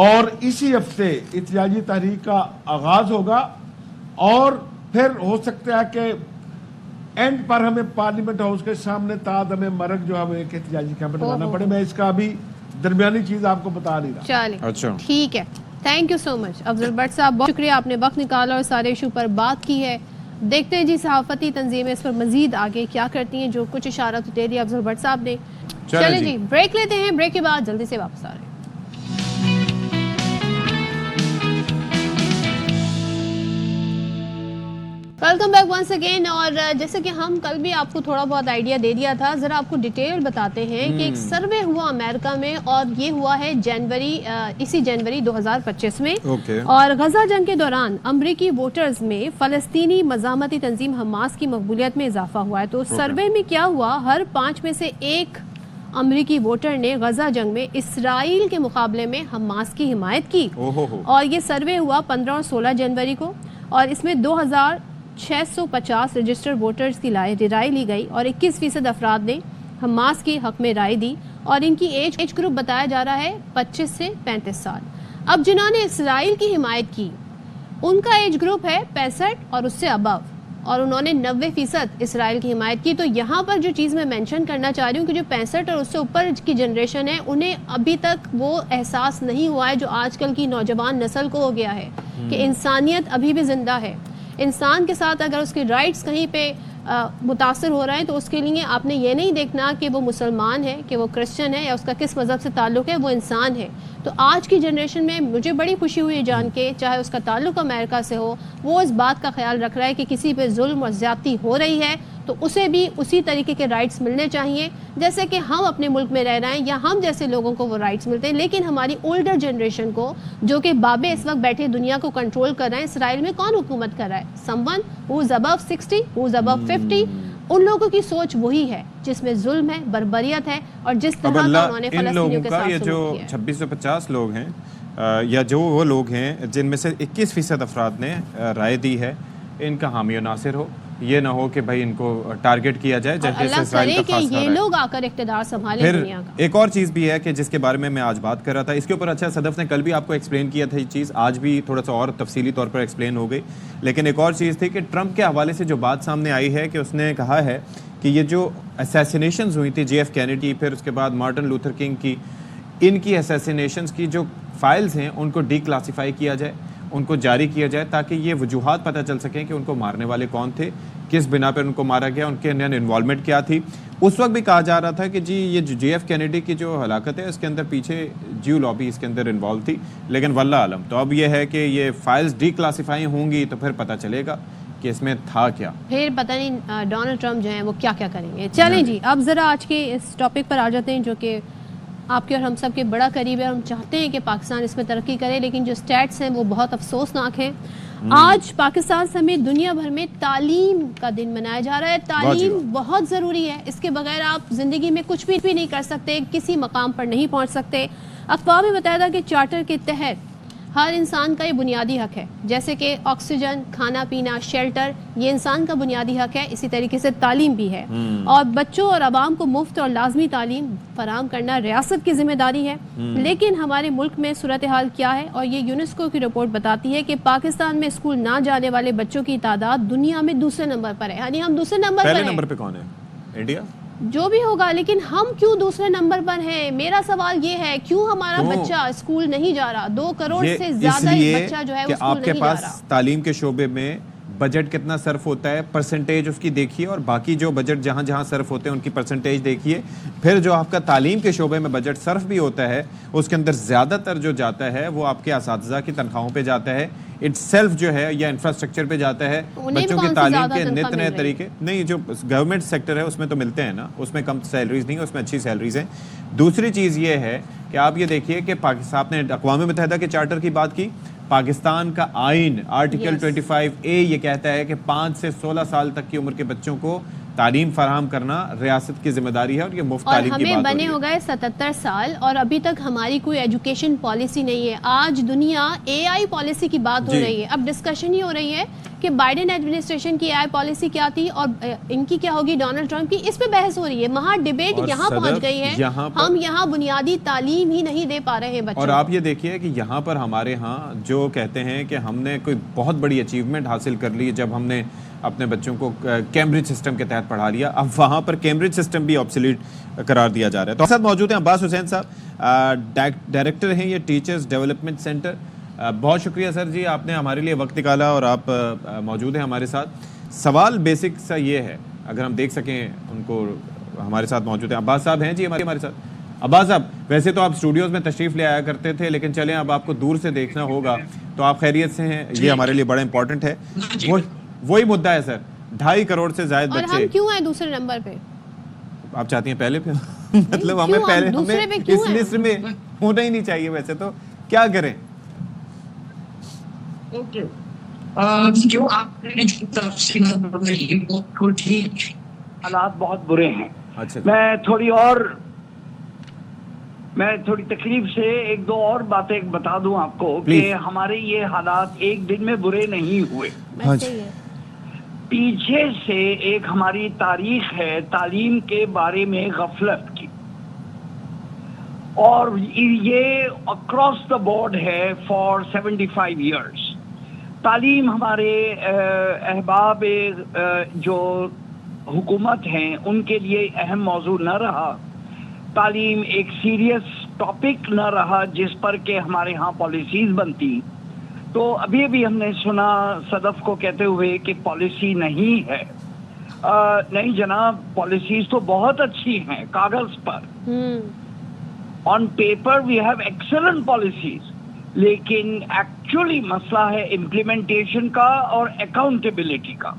اور اسی ہفتے احتجاجی تحریک کا آغاز ہوگا اور پھر ہو سکتا ہے کہ اینڈ پر ہمیں پارلیمنٹ ہاؤس کے سامنے ہمیں مرگ جو ہمیں ایک احتجاجی کیمپ لگانا پڑے. میں اس کا ابھی درمیانی چیز آپ کو بتا نہیں رہا. چلیں اچھا ٹھیک ہے. Thank you so much Afzal but صاحب, بہت شکریہ, آپ نے وقت نکالا اور سارے ایشو پر بات کی ہے. دیکھتے ہیں جی صحافتی تنظیمیں اس پر مزید آگے کیا کرتی ہیں, جو کچھ اشارات دے دیا افضل بٹ صاحب نے. چلیں جی بریک لیتے ہیں, بریک کے بعد جلدی سے واپس آ رہے ہیں. Welcome back once again. اور جیسے کہ ہم کل بھی آپ کو تھوڑا بہت آئیڈیا دے دیا تھا, ذرا آپ کو ڈیٹیل بتاتے ہیں کہ ایک سروے ہوا امریکہ میں اور یہ ہوا ہے اسی جنوری 2025 میں. اور غزہ جنگ کے دوران امریکی ووٹرز میں فلسطینی مزاحمتی تنظیم حماس کی مقبولیت میں اضافہ ہوا ہے. تو سروے میں کیا ہوا, ہر 5 میں سے 1 امریکی ووٹر نے غزہ جنگ میں اسرائیل کے مقابلے میں حماس کی حمایت کی. اور یہ سروے ہوا 15 اور 16 جنوری کو, اور اس میں 2650 رجسٹر ووٹرز کی رائے لی گئی اور 21% افراد نے حماس کی حق میں رائے دی. اور ان کی ایج گروپ بتایا جا رہا ہے 25 سے 35 سال. اب جنہوں نے اسرائیل کی حمایت کی ان کا ایج گروپ ہے 65 اور اس سے ابو, اور انہوں نے 90% اسرائیل کی حمایت کی. تو یہاں پر جو چیز میں مینشن کرنا چاہ رہی ہوں کہ جو 65 اور اس سے اوپر کی جنریشن ہے, انہیں ابھی تک وہ احساس نہیں ہوا ہے جو آج کل کی نوجوان نسل کو ہو گیا ہے کہ انسانیت ابھی بھی زندہ ہے. انسان کے ساتھ اگر اس کے رائٹس کہیں پہ متاثر ہو رہے ہیں تو اس کے لیے آپ نے یہ نہیں دیکھنا کہ وہ مسلمان ہے, کہ وہ کرسچن ہے, یا اس کا کس مذہب سے تعلق ہے, وہ انسان ہے. تو آج کی جنریشن میں مجھے بڑی خوشی ہوئی جان کے, چاہے اس کا تعلق امریکہ سے ہو, وہ اس بات کا خیال رکھ رہا ہے کہ کسی پہ ظلم اور زیادتی ہو رہی ہے تو اسے بھی اسی طریقے کے رائٹس ملنے چاہیے جیسے کہ ہم اپنے ملک میں رہ رہے ہیں, یا ہم جیسے لوگوں کو وہ رائٹس ملتے ہیں. لیکن ہماری اولڈر جنریشن کو, جو کہ بابے اس وقت بیٹھے دنیا کو کنٹرول کر رہے ہیں, اسرائیل میں کون حکومت کر رہا ہے؟ someone who is above 60, who is above 50. ان لوگوں کی سوچ وہی ہے جس میں ظلم ہے, بربریت ہے, اور جس طرح کا انہوں نے فلسطینیوں کے ساتھ سلوک کیا ہے. جو 2650 لوگ ہیں, یا جو وہ لوگ ہیں جن میں سے 21% افراد نے رائے دی ہے, ان کا حامی و ناصر ہو. یہ نہ ہو کہ بھائی ان کو ٹارگٹ کیا جائے جیسے اسرائیل کا خاص یہ لوگ آ کر اقتدار سنبھالیں دنیا کا. ایک اور چیز بھی ہے کہ جس کے بارے میں آج بات کر رہا تھا, اس کے اوپر اچھا صدف نے کل بھی آپ کو ایکسپلین کیا تھا یہ چیز, آج بھی تھوڑا سا اور تفصیلی طور پر ایکسپلین ہو گئی. لیکن ایک اور چیز تھی کہ ٹرمپ کے حوالے سے جو بات سامنے آئی ہے کہ اس نے کہا ہے کہ یہ جو اسیسینیشنز ہوئی تھی JF کینیڈی, پھر اس کے بعد مارٹن لوتھر کنگ کی, ان کی اسیسینیشنز کی جو فائلز ہیں ان کو ڈی کلاسیفائی کیا جائے, ان کو جاری کیا جائے, تاکہ یہ وجوہات پتہ چل سکیں کہ ان کو مارنے والے کون تھے, کس بنا پر ان کو مارا گیا, ان کے انوالومنٹ کیا تھی. اس وقت بھی کہا جا رہا تھا کہ جی یہ جو JF کینیڈی کی جو ہلاکت ہے اس کے اندر پیچھے جیو لابی اس کے اندر انوالو تھی, لیکن واللہ عالم. تو اب یہ ہے کہ یہ فائلز ڈی کلاسیفائی ہوں گی تو پھر پتہ چلے گا کہ اس میں تھا کیا, پھر پتہ نہیں ڈونلڈ ٹرمپ جو ہیں وہ کیا کیا کریں گے. چلیں جی اب ذرا آج کے اس ٹاپک پر آ جاتے ہیں جو کہ آپ کے اور ہم سب کے بڑا قریب ہے. ہم چاہتے ہیں کہ پاکستان اس میں ترقی کرے, لیکن جو سٹیٹس ہیں وہ بہت افسوسناک ہیں. آج پاکستان سمیت دنیا بھر میں تعلیم کا دن منایا جا رہا ہے. تعلیم بہت ضروری ہے, اس کے بغیر آپ زندگی میں کچھ بھی نہیں کر سکتے, کسی مقام پر نہیں پہنچ سکتے. اقوام متحدہ کے چارٹر کے تحت ہر انسان کا یہ بنیادی حق ہے, جیسے کہ آکسیجن, کھانا پینا, شیلٹر, یہ انسان کا بنیادی حق ہے. اسی طریقے سے تعلیم بھی ہے, اور بچوں اور عوام کو مفت اور لازمی تعلیم فراہم کرنا ریاست کی ذمہ داری ہے. لیکن ہمارے ملک میں صورتحال کیا ہے, اور یہ یونیسکو کی رپورٹ بتاتی ہے کہ پاکستان میں اسکول نہ جانے والے بچوں کی تعداد دنیا میں دوسرے نمبر پر ہے. یعنی ہم دوسرے نمبر پر ہیں. پہلے نمبر پہ کون ہے؟ انڈیا. جو بھی ہوگا, لیکن ہم کیوں دوسرے نمبر پر ہیں؟ میرا سوال یہ ہے, کیوں ہمارا بچہ اسکول نہیں جا رہا؟ 2 کروڑ سے زیادہ بچہ جو ہے وہ اسکول نہیں جا رہا. آپ کے پاس تعلیم کے شعبے میں بجٹ کتنا صرف ہوتا ہے, پرسنٹیج اس کی دیکھیے, اور باقی جو بجٹ جہاں جہاں صرف ہوتے ہیں ان کی پرسنٹیج دیکھیے. پھر جو آپ کا تعلیم کے شعبے میں بجٹ صرف بھی ہوتا ہے اس کے اندر زیادہ تر جو جاتا ہے وہ آپ کے اساتذہ کی تنخواہوں پہ جاتا ہے, اٹ سیلف جو ہے, یا انفراسٹرکچر پہ جاتا ہے. بچوں کی تعلیم کے نت نئے طریقے نہیں, جو گورنمنٹ سیکٹر ہے اس میں تو ملتے ہیں نا, اس میں کم سیلریز نہیں, اس میں اچھی سیلریز ہیں. دوسری چیز یہ ہے کہ آپ یہ دیکھیے کہ پاکستان نے اقوام متحدہ کے چارٹر کی بات کی, پاکستان کا آئین آرٹیکل 25A یہ کہتا ہے کہ 5 سے 16 سال تک کی عمر کے بچوں کو تعلیم فراہم کرنا ریاست کی ذمہ داری ہے, اور یہ مفت تعلیم کی بات ہمیں بنے ہو گئے 77 سال اور ابھی تک ہماری کوئی ایجوکیشن پالیسی نہیں ہے. آج دنیا AI پالیسی کی بات ہو رہی ہے. اب ڈسکشن ہی ہو رہی ہے کہ بائیڈن ایڈمنسٹریشن کی AI پالیسی کیا تھی اور ان کی کیا ہوگی ڈونلڈ ٹرمپ کی، اس پہ بحث ہو رہی ہے. وہاں ڈیبیٹ یہاں پہنچ گئی ہے، ہم یہاں بنیادی تعلیم ہی نہیں دے پا رہے ہیں بچوں. اور آپ یہ دیکھیے کہ یہاں پر ہمارے ہاں جو کہتے ہیں کہ ہم نے کوئی بہت بڑی اچیومنٹ حاصل کر لی جب ہم نے اپنے بچوں کو کیمبرج سسٹم کے تحت پڑھا لیا، اب وہاں پر کیمبرج سسٹم بھی آبسلیٹ قرار دیا جا رہا ہے. تو ساتھ موجود ہیں عباس حسین صاحب، ڈائریکٹر ہیں یہ ٹیچرز ڈیولپمنٹ سینٹر. بہت شکریہ سر جی، آپ نے ہمارے لیے وقت نکالا اور آپ موجود ہیں ہمارے ساتھ. سوال بیسک سا یہ ہے، اگر ہم دیکھ سکیں ان کو، ہمارے ساتھ موجود ہیں عباس صاحب ہیں جی ہمارے ساتھ. عباس صاحب، ویسے تو آپ اسٹوڈیوز میں تشریف لے آیا کرتے تھے، لیکن چلیں اب آپ کو دور سے دیکھنا ہوگا تو آپ خیریت سے ہیں، یہ ہمارے لیے بڑا امپورٹنٹ ہے. وہی مدعا ہے سر، 2.5 کروڑ سے زائد بچے. اور ہم کیوں ہیں دوسرے نمبر پہ؟ آپ چاہتی ہیں پہلے پہ؟ مطلب ہمیں پہلے اس لسٹ میں ہونا ہی نہیں چاہیے، ویسے تو کیا کریں؟ حالات بہت برے ہیں. اچھا، میں تھوڑی تکلیف سے ایک دو اور باتیں بتا دوں آپ کو کہ ہمارے یہ حالات ایک دن میں برے نہیں ہوئے. پیچھے سے ایک ہماری تاریخ ہے تعلیم کے بارے میں غفلت کی، اور یہ اکراس دا بورڈ ہے فار 75 ایئرس. تعلیم ہمارے احباب جو حکومت ہیں ان کے لیے اہم موضوع نہ رہا. تعلیم ایک سیریس ٹاپک نہ رہا جس پر کہ ہمارے ہاں پالیسیز بنتی. تو ابھی ابھی ہم نے سنا صدف کو کہتے ہوئے کہ پالیسی نہیں ہے. نہیں جناب، پالیسیز تو بہت اچھی ہیں کاغذ پر، on paper we have excellent policies, لیکن ایکچولی مسئلہ ہے امپلیمنٹیشن کا اور اکاؤنٹیبلٹی کا.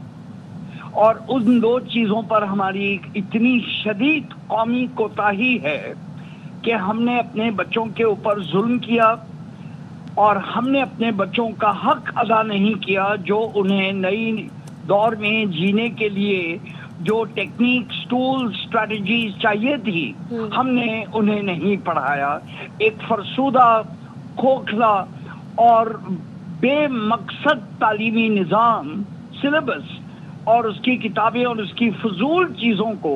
اور ان دو چیزوں پر ہماری اتنی شدید قومی کوتاہی ہے کہ ہم نے اپنے بچوں کے اوپر ظلم کیا اور ہم نے اپنے بچوں کا حق ادا نہیں کیا جو انہیں نئی دور میں جینے کے لیے جو ٹیکنیکس، ٹولز، اسٹریٹجیز چاہیے تھی ہم نے انہیں نہیں پڑھایا. ایک فرسودہ، کھوکھلا اور بے مقصد تعلیمی نظام، سلیبس اور اس کی کتابیں اور اس کی فضول چیزوں کو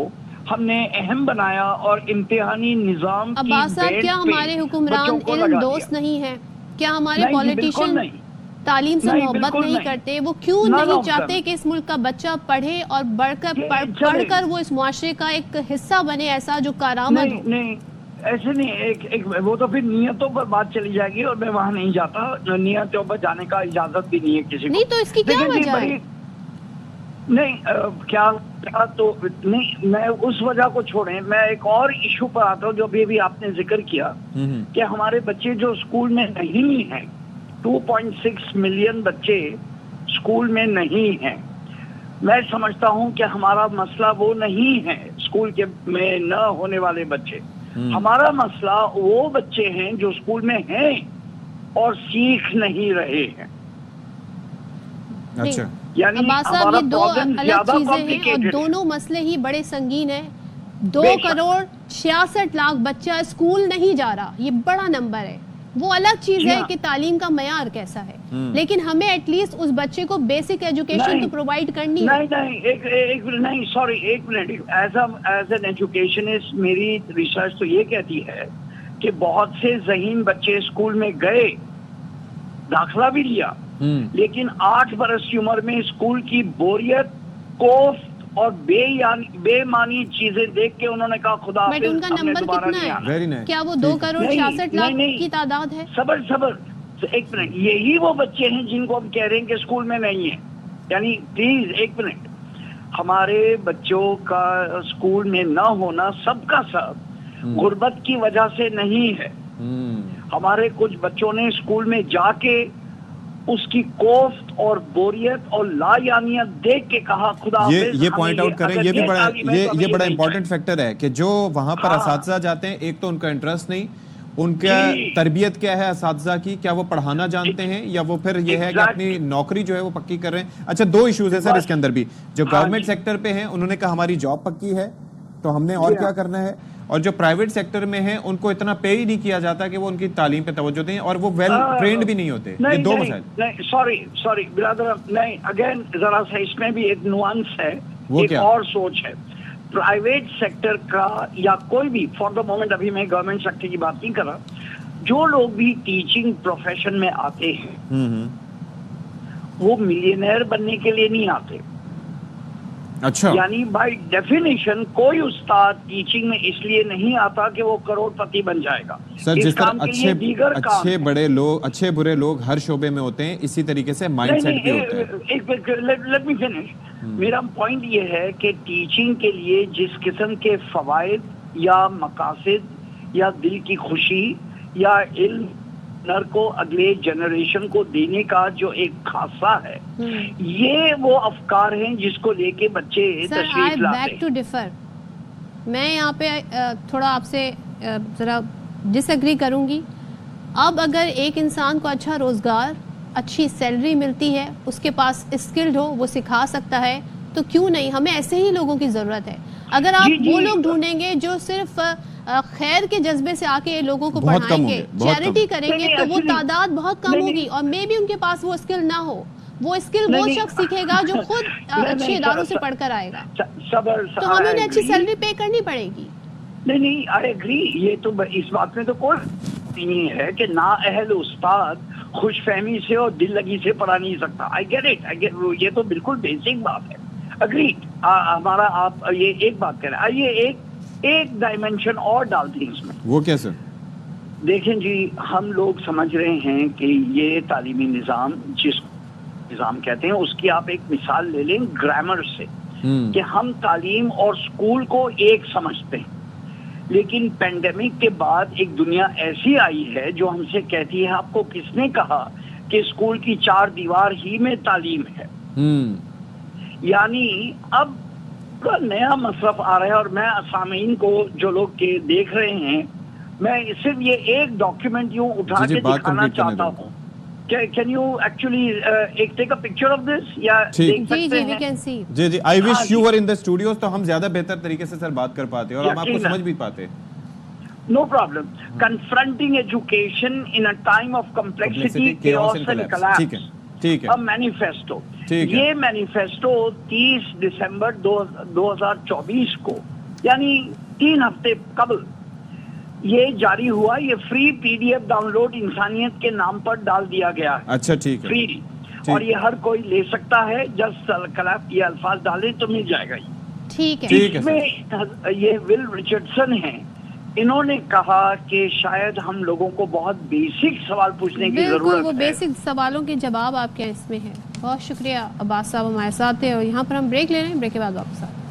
ہم نے اہم بنایا اور امتحانی نظام کی عباس صاحب، کیا ہمارے حکمران علم دوست نہیں ہیں؟ کیا ہمارے پولیٹیشین تعلیم سے محبت نہیں کرتے؟ وہ کیوں نہیں چاہتے کہ اس ملک کا بچہ پڑھے اور پڑھ کر وہ اس معاشرے کا ایک حصہ بنے، ایسا جو کارآمد ہو؟ نہیں، ایسے نہیں. وہ تو پھر نیتوں پر بات چلی جائے گی اور میں وہاں نہیں جاتا. نیتوں پر جانے کا اجازت بھی نہیں ہے کسی کو. نہیں تو اس کی کیا وجہ ہے؟ نہیں کیا تو نہیں، میں اس وجہ کو چھوڑیں، میں ایک اور ایشو پر آتا ہوں جو ابھی آپ نے ذکر کیا کہ ہمارے بچے جو اسکول میں نہیں ہیں، 2.6 ملین بچے اسکول میں نہیں ہیں. میں سمجھتا ہوں کہ ہمارا مسئلہ وہ نہیں ہے اسکول کے میں نہ ہونے والے بچے. ہمارا مسئلہ وہ بچے ہیں جو اسکول میں ہیں اور سیکھ نہیں رہے ہیں. اچھا، یعنی عباس صاحب، یہ دو الگ چیزیں ہیں اور دونوں مسئلے ہی بڑے سنگین ہیں. 2 کروڑ 66 لاکھ بچہ اسکول نہیں جا رہا، یہ بڑا نمبر ہے. وہ الگ چیز ہے کہ تعلیم کا معیار کیسا ہے، لیکن ہمیں ایٹ لیسٹ اس بچے کو بیسک ایجوکیشن تو پرووائڈ کرنی ہے. نہیں سوری، ایک منٹ. ایز این ایجوکیشنسٹ میری ریسرچ تو یہ کہتی ہے کہ بہت سے ذہین بچے اسکول میں گئے، داخلہ بھی لیا، لیکن 8 برس کی عمر میں اسکول کی بوریت، کوفت اور بے معنی چیزیں دیکھ کے انہوں نے کہا خدا حافظ. بٹ ان کا نمبر کتنا ہے؟ کیا وہ 2 کروڑ 66 لاکھ کی تعداد ہے؟ صبر ایک منٹ. یہی وہ بچے ہیں جن کو ہم کہہ رہے ہیں کہ اسکول میں نہیں ہیں. یعنی پلیز ایک منٹ، ہمارے بچوں کا اسکول میں نہ ہونا سب کا سب غربت کی وجہ سے نہیں ہے. ہمارے کچھ بچوں نے اسکول میں جا کے اس کی کوفت اور بوریت اور لا یعنیت دیکھ کے کہا خدا حافظ. یہ پوائنٹ آؤٹ کریں، یہ بھی بڑا امپورٹنٹ فیکٹر ہے کہ جو وہاں پر اساتذہ جاتے ہیں، ایک تو ان کا انٹرسٹ نہیں، ان کا تربیت کیا ہے اساتذہ کی، کیا وہ پڑھانا جانتے ہیں یا وہ پھر یہ ہے کہ اپنی نوکری جو ہے وہ پکی کر رہے ہیں. اچھا، 2 ایشوز ہیں سر اس کے اندر بھی. جو گورنمنٹ سیکٹر پہ ہیں انہوں نے کہا ہماری جاب پکی ہے تو ہم نے اور کیا کرنا ہے، اور جو پرائیویٹ سیکٹر میں ہیں ان کو اتنا پے ہی نہیں کیا جاتا کہ وہ ان کی تعلیم پہ توجہ دیں, اور وہ ویل ٹرینڈ بھی نہیں ہوتے. یہ دو مسائل. سوری برادر, نہیں, اگین ذرا سا اس میں بھی ایک نوانس ہے, ایک اور سوچ ہے. پرائیویٹ سیکٹر کا یا کوئی بھی, فار دا مومنٹ ابھی میں گورنمنٹ سیکٹر کی بات نہیں کر رہا, جو لوگ بھی ٹیچنگ پروفیشن میں آتے ہیں وہ ملینئر بننے کے لیے نہیں آتے. اچھا, یعنی بائی ڈیفینیشن کوئی استاد ٹیچنگ میں اس لیے نہیں آتا کہ وہ کروڑ پتی بن جائے گا. سر جس طرح اچھے بڑے لوگ, اچھے برے لوگ ہر شعبے میں ہوتے ہیں, اسی طریقے سے مائنڈ سیٹ بھی ہوتا ہے. Let me finish. میرا پوائنٹ یہ ہے کہ ٹیچنگ کے لیے جس قسم کے فوائد یا مقاصد یا دل کی خوشی یا علم نر کو اگلے جنریشن کو دینے کا جو ایک خاصہ ہے, یہ وہ افکار ہیں جس کو لے کے بچے تشریف لاتے ہیں. میں یہاں پہ تھوڑا آپ سے ذرا ڈس ایگری کروں گی. اب اگر ایک انسان کو اچھا روزگار, اچھی سیلری ملتی ہے, اس کے پاس اسکلڈ ہو, وہ سکھا سکتا ہے, تو کیوں نہیں, ہمیں ایسے ہی لوگوں کی ضرورت ہے. اگر آپ وہ لوگ ڈھونڈیں گے جو صرف خیر کے جذبے سے آ کے لوگوں کو پڑھائیں گے, چیریٹی کریں گے, تو وہ تعداد بہت کم ہوگی, اور مے بی ان کے پاس وہ اسکل نہ ہو. وہ اسکل وہ شخص سیکھے گا جو خود اچھے اداروں سے پڑھ کر آئے گا, تو ہمیں انہیں اچھی سیلری پے کرنی پڑے گی. نہیں, آئی ایگری. یہ تو اس بات میں تو کوئی نہیں ہے کہ نا اہل استاد خوش فہمی سے اور دل لگی سے پڑھا نہیں سکتا. آئی گیٹ اٹ, یہ تو بالکل بیسک بات ہے. اگریڈ. ہمارا آپ یہ ایک بات کہہ رہے ہیں. آئیے ایک ڈائمینشن اور ڈالتے ہیں اس میں. وہ کیسے؟ دیکھیں جی, ہم لوگ سمجھ رہے ہیں کہ یہ تعلیمی نظام جس نظام کہتے ہیں اس کی آپ ایک مثال لے لیں گرامر سے, کہ ہم تعلیم اور اسکول کو ایک سمجھتے ہیں. لیکن پینڈیمک کے بعد ایک دنیا ایسی آئی ہے جو ہم سے کہتی ہے آپ کو کس نے کہا کہ اسکول کی 4 دیوار ہی میں تعلیم ہے. یعنی اب نیا مصرف آ رہا ہے. اور میں سامعین کو جو لوگ دیکھ رہے ہیں, میں صرف یہ ایک ڈاکیومنٹ یوں اٹھا کے دکھانا چاہتا ہوں. Can you actually take a picture of this? یا دیکھ سکتے ہیں؟ we can see. G, I wish you were in the studios, تو ہم زیادہ بہتر طریقے سے سر بات کر پاتے اور ہم آپ کو سمجھ بھی پاتے. No problem. Confronting education in a time of complexity, chaos and collapse. ٹھیک ہے. مینیفیسٹو. یہ مینیفیسٹو 30 دسمبر 2024 کو, یعنی 3 ہفتے قبل یہ جاری ہوا. یہ free P D F download انسانیت کے نام پر ڈال دیا گیا ہے. اچھا, ٹھیک ہے. فری, اور یہ ہر کوئی لے سکتا ہے. جسٹ کلیپ یہ الفاظ ڈالیں تو مل جائے گا. ٹھیک ہے. اس میں یہ ول رچرڈسن ہیں, انہوں نے کہا کہ شاید ہم لوگوں کو بہت بیسک سوال پوچھنے کی ضرورت ہے. وہ بیسک سوالوں کے جواب آپ کے اس میں ہیں. بہت شکریہ عباس صاحب ہمارے ساتھ تھے, اور یہاں پر ہم بریک لے رہے ہیں. بریک کے بعد واپس آتے ہیں.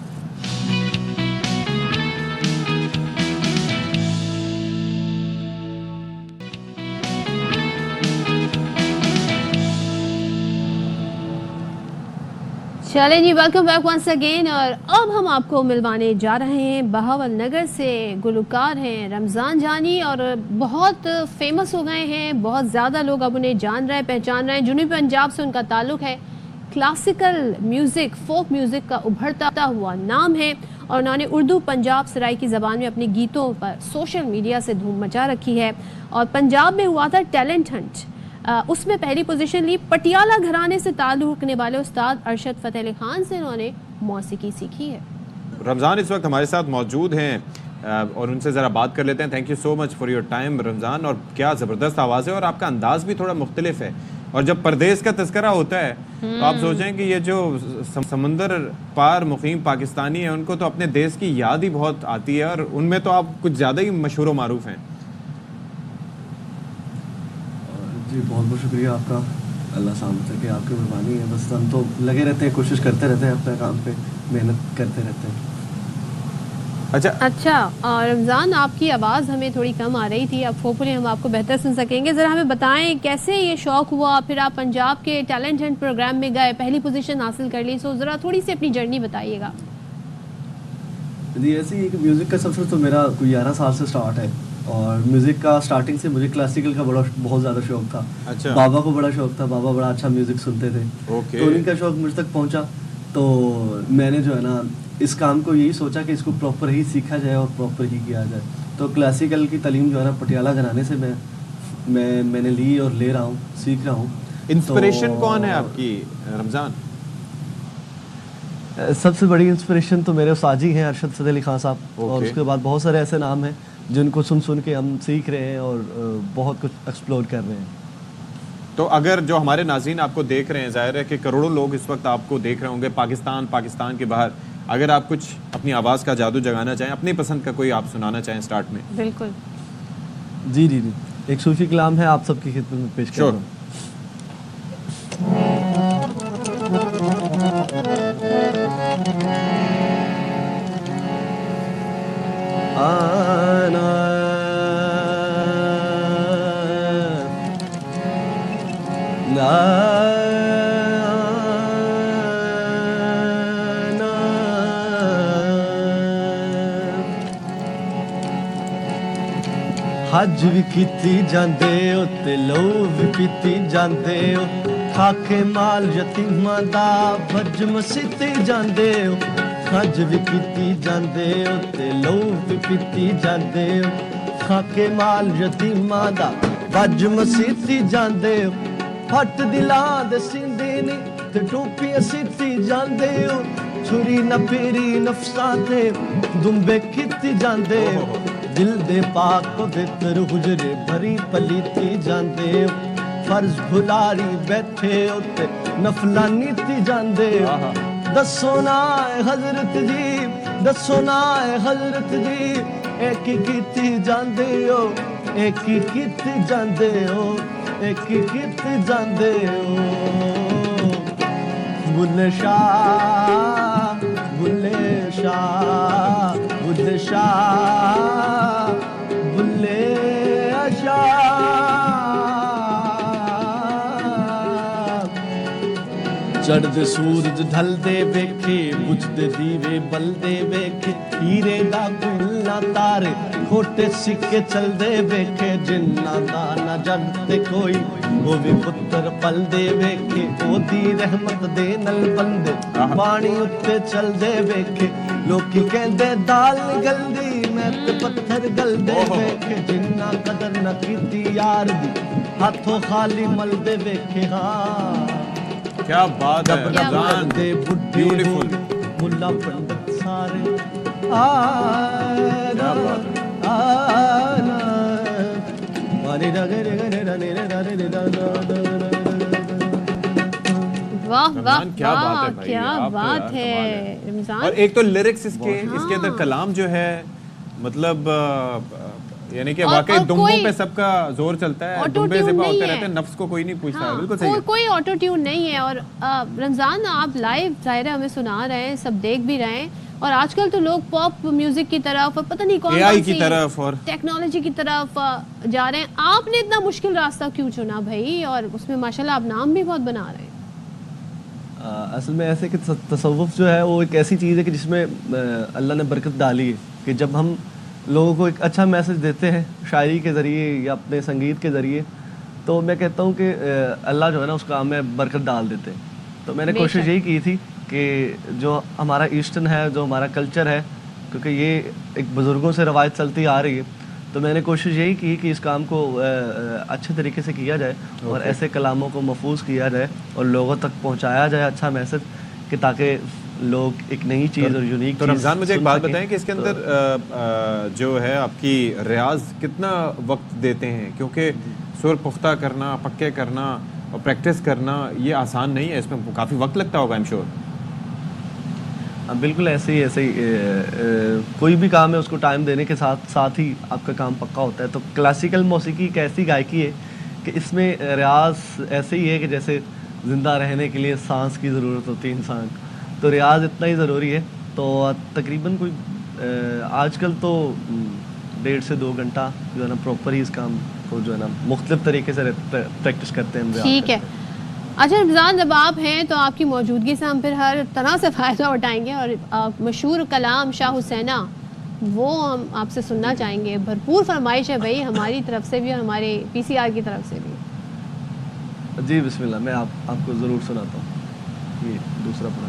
چلیں جی, ویلکم بیک ونس اگین. اور اب ہم آپ کو ملوانے جا رہے ہیں بہاول نگر سے. گلوکار ہیں رمضان جانی, اور بہت فیمس ہو گئے ہیں, بہت زیادہ لوگ اب انہیں جان رہے ہیں, پہچان رہے ہیں. جنوبی پنجاب سے ان کا تعلق ہے. کلاسیکل میوزک, فوک میوزک کا ابھرتا ہوا نام ہے, اور انہوں نے اردو پنجاب سرائی کی زبان میں اپنے گیتوں پر سوشل میڈیا سے دھوم مچا رکھی ہے. اور پنجاب میں ہوا تھا ٹیلنٹ ہنٹ, اس میں پہلی پوزیشن لی. پٹیالہ گھرانے سے تعلق رکھنے والے استاد ارشد فتح علی خان سے انہوں نے موسیقی سیکھی ہے. رمضان اس وقت ہمارے ساتھ موجود ہیں, اور ان سے ذرا بات کر لیتے ہیں. Thank you so much for your time Ramzan. اور کیا زبردست آواز ہے, اور آپ کا انداز بھی تھوڑا مختلف ہے. اور جب پردیس کا تذکرہ ہوتا ہے تو آپ سوچیں کہ یہ جو سمندر پار مقیم پاکستانی ہیں, ان کو تو اپنے دیش کی یاد ہی بہت آتی ہے, اور ان میں تو آپ کچھ زیادہ ہی مشہور و معروف ہیں. جی بہت بہت شکریہ آپ کا. اللہ سلامت ہے کہ آپ کی مہربانی ہے. بس ہم تو لگے رہتے ہیں, کوشش کرتے رہتے ہیں, اپنے کام پہ محنت کرتے رہتے ہیں. اچھا, رمضان آپ کی آواز ہمیں تھوڑی کم آ رہی تھی, اب ہوپفلی ہم آپ کو بہتر سن سکیں گے. ذرا ہمیں بتائیں کیسے یہ شوق ہوا, پھر آپ پنجاب کے ٹیلنٹ ہنٹ پروگرام میں گئے, پہلی پوزیشن حاصل کر لی. سو ذرا تھوڑی سی اپنی جرنی بتائیے گا. جی ایسے ہی کہ میوزک کا سفر تو میرا کوئی 11 سال سے سٹارٹ ہے, اور میوزک کا سٹارٹنگ سے مجھے کلاسیکل کا بہت زیادہ شوق تھا. بابا کو بڑا شوق تھا, بابا بڑا اچھا میوزک سنتے تھے, تو ان کا شوق مجھ تک پہنچا. تو میں نے جو ہے نا اس کام کو یہی سوچا کہ اس کو پراپر ہی سیکھا جائے اور پراپر ہی کیا جائے. تو کلاسیکل کی تعلیم جو ہے نا پٹیالہ گھرانے سے میں نے لی اور لے رہا ہوں, سیکھ رہا ہوں. انسپریشن کون ہے آپ کی رمضان؟ سب سے بڑی انسپریشن تو میرے استاد جی ہیں ارشد فتح علی خان صاحب, اور اس کے بعد بہت سارے ایسے نام ہیں جن کو سن کے ہم سیکھ رہے ہیں اور بہت کچھ ایکسپلور کر رہے ہیں. تو اگر جو ہمارے ناظرین آپ کو دیکھ رہے ہیں, ظاہر ہے کہ کروڑوں لوگ اس وقت آپ کو دیکھ رہے ہوں گے پاکستان کے باہر, اگر آپ کچھ اپنی آواز کا جادو جگانا چاہیں, اپنی پسند کا کوئی آپ سنانا چاہیں سٹارٹ میں. بالکل. جی ایک صوفی کلام ہے آپ سب کی خدمت میں پیش کر رہا ہوں. حج بھی کیتی جاندے ہو تے لو بھی پیتی جاندے ہو, کھا کے مال یتیماں دا بھج مسیتی جاندے ہو. حج بھی کیتی جاندے ہو تے لو بھی پیتی جاندے ہو, کھا کے مال یتیماں دا بھج مسیتی جاندے ہو. پھٹ دلاں دے سیندے نی تے ٹوپیاں سیتی جاندے ہو, چھری نہ پیری نفساں تے دمبے کیتی جاندے ہو. دل دے پاک پوتر حجرے بھری پلیتی جاندے ہو, فرض بھلاری بیٹھے ہو تے نفلاں نیتی جاندے ہو. دسو نا اے حضرت جی, دسو نا اے حضرت جی, ایک ہی کیتی جاندے ہو, ایک ہی کیتی جاندے ہو, ایک ہی کیتی جاندے ہو. بلے شاہ بلے شاہ بلے شاہ بلے شاہ. چڑھدے سورج ڈھلدے ویکھے, بجھدے دیوے بلدے ویکھے, ہیرے دا گلا تارے کھوٹے سکے چلدے ویکھے. جنہ دا نہ جڑتے کوئی ہووے پتر پلدے ویکھے, او دی رحمت دے نل بندے پانی اتے چلدے ویکھے. لوکی کہندے دال گلدی میں تے پتھر گلدے ویکھے. جنہ قدر نہ کیتی یار دی ہاتھوں خالی ملدے ویکھے. ہاں کیا بات ہے رمضان, بیوٹیفل. ملا پنڈت سارے واہ واہ کیا بات ہے رمضان. اور ایک تو لیرکس اس کے اندر کلام جو ہے, مطلب یعنی کہ واقعی دمبوں پہ سب کا زور چلتا ہے, دمبے زبا ہوتے رہتے ہیں, نفس کو کوئی نہیں پوچھتا. بالکل صحیح ہے, کوئی آٹو ٹیون نہیں ہے. اور رمضان آپ لائیو ظاہر ہمیں سنا رہے ہیں, سب دیکھ بھی رہے ہیں, اور آج کل تو لوگ پاپ میوزک کی طرف اور پتہ نہیں کون AI کی طرف اور ٹیکنالوجی کی طرف جا رہے ہیں. آپ نے اتنا مشکل راستہ کیوں چنا بھائی, اور اس میں ماشاءاللہ آپ نام بھی بہت بنا رہے ہیں. اصل میں ایسے کہ تصوف جو ہے وہ ایک ایسی چیز ہے کہ جس میں اللہ نے برکت ڈالی ہے, کہ جب ہم لوگوں کو ایک اچھا میسج دیتے ہیں شاعری کے ذریعے یا اپنے سنگیت کے ذریعے, تو میں کہتا ہوں کہ اللہ جو ہے نا اس کام میں برکت ڈال دیتے ہیں. تو میں نے کوشش یہی کی تھی کہ جو ہمارا ایسٹرن ہے, جو ہمارا کلچر ہے, کیونکہ یہ ایک بزرگوں سے روایت چلتی آ رہی ہے, تو میں نے کوشش یہی کی کہ اس کام کو اچھے طریقے سے کیا جائے اور ایسے کلاموں کو محفوظ کیا جائے اور لوگوں تک پہنچایا جائے اچھا میسج, کہ تاکہ لوگ ایک نئی چیز اور یونیک. تو رمضان مجھے ایک بات بتائیں کہ اس کے اندر جو ہے آپ کی ریاض کتنا وقت دیتے ہیں, کیونکہ سر پختہ کرنا, پکے کرنا اور پریکٹس کرنا یہ آسان نہیں ہے, اس میں کافی وقت لگتا ہوگا. Am sure. بالکل ایسے ہی کوئی بھی کام ہے اس کو ٹائم دینے کے ساتھ ہی آپ کا کام پکا ہوتا ہے. تو کلاسیکل موسیقی ایک ایسی گائکی ہے کہ اس میں ریاض ایسے ہی ہے کہ جیسے زندہ رہنے کے لیے سانس کی ضرورت ہوتی ہے انسان, تو ریاض اتنا ہی ضروری ہے. تو تقریباً کوئی آج کل تو 1.5 سے 2 گھنٹہ جو ہے نا پراپر ہی اس کام کو جو ہے نا مختلف طریقے سے پریکٹس کرتے ہیں. ٹھیک ہے. اچھا رمضان, جب آپ ہیں تو آپ کی موجودگی سے ہم پھر ہر طرح سے فائدہ اٹھائیں گے, اور مشہور کلام شاہ حسینہ وہ ہم آپ سے سننا چاہیں گے. بھرپور فرمائش ہے بھائی ہماری طرف سے بھی اور ہمارے PCR کی طرف سے بھی. جی بسم اللہ, میں آپ کو ضرور سناتا ہوں. یہ دوسرا پڑھا.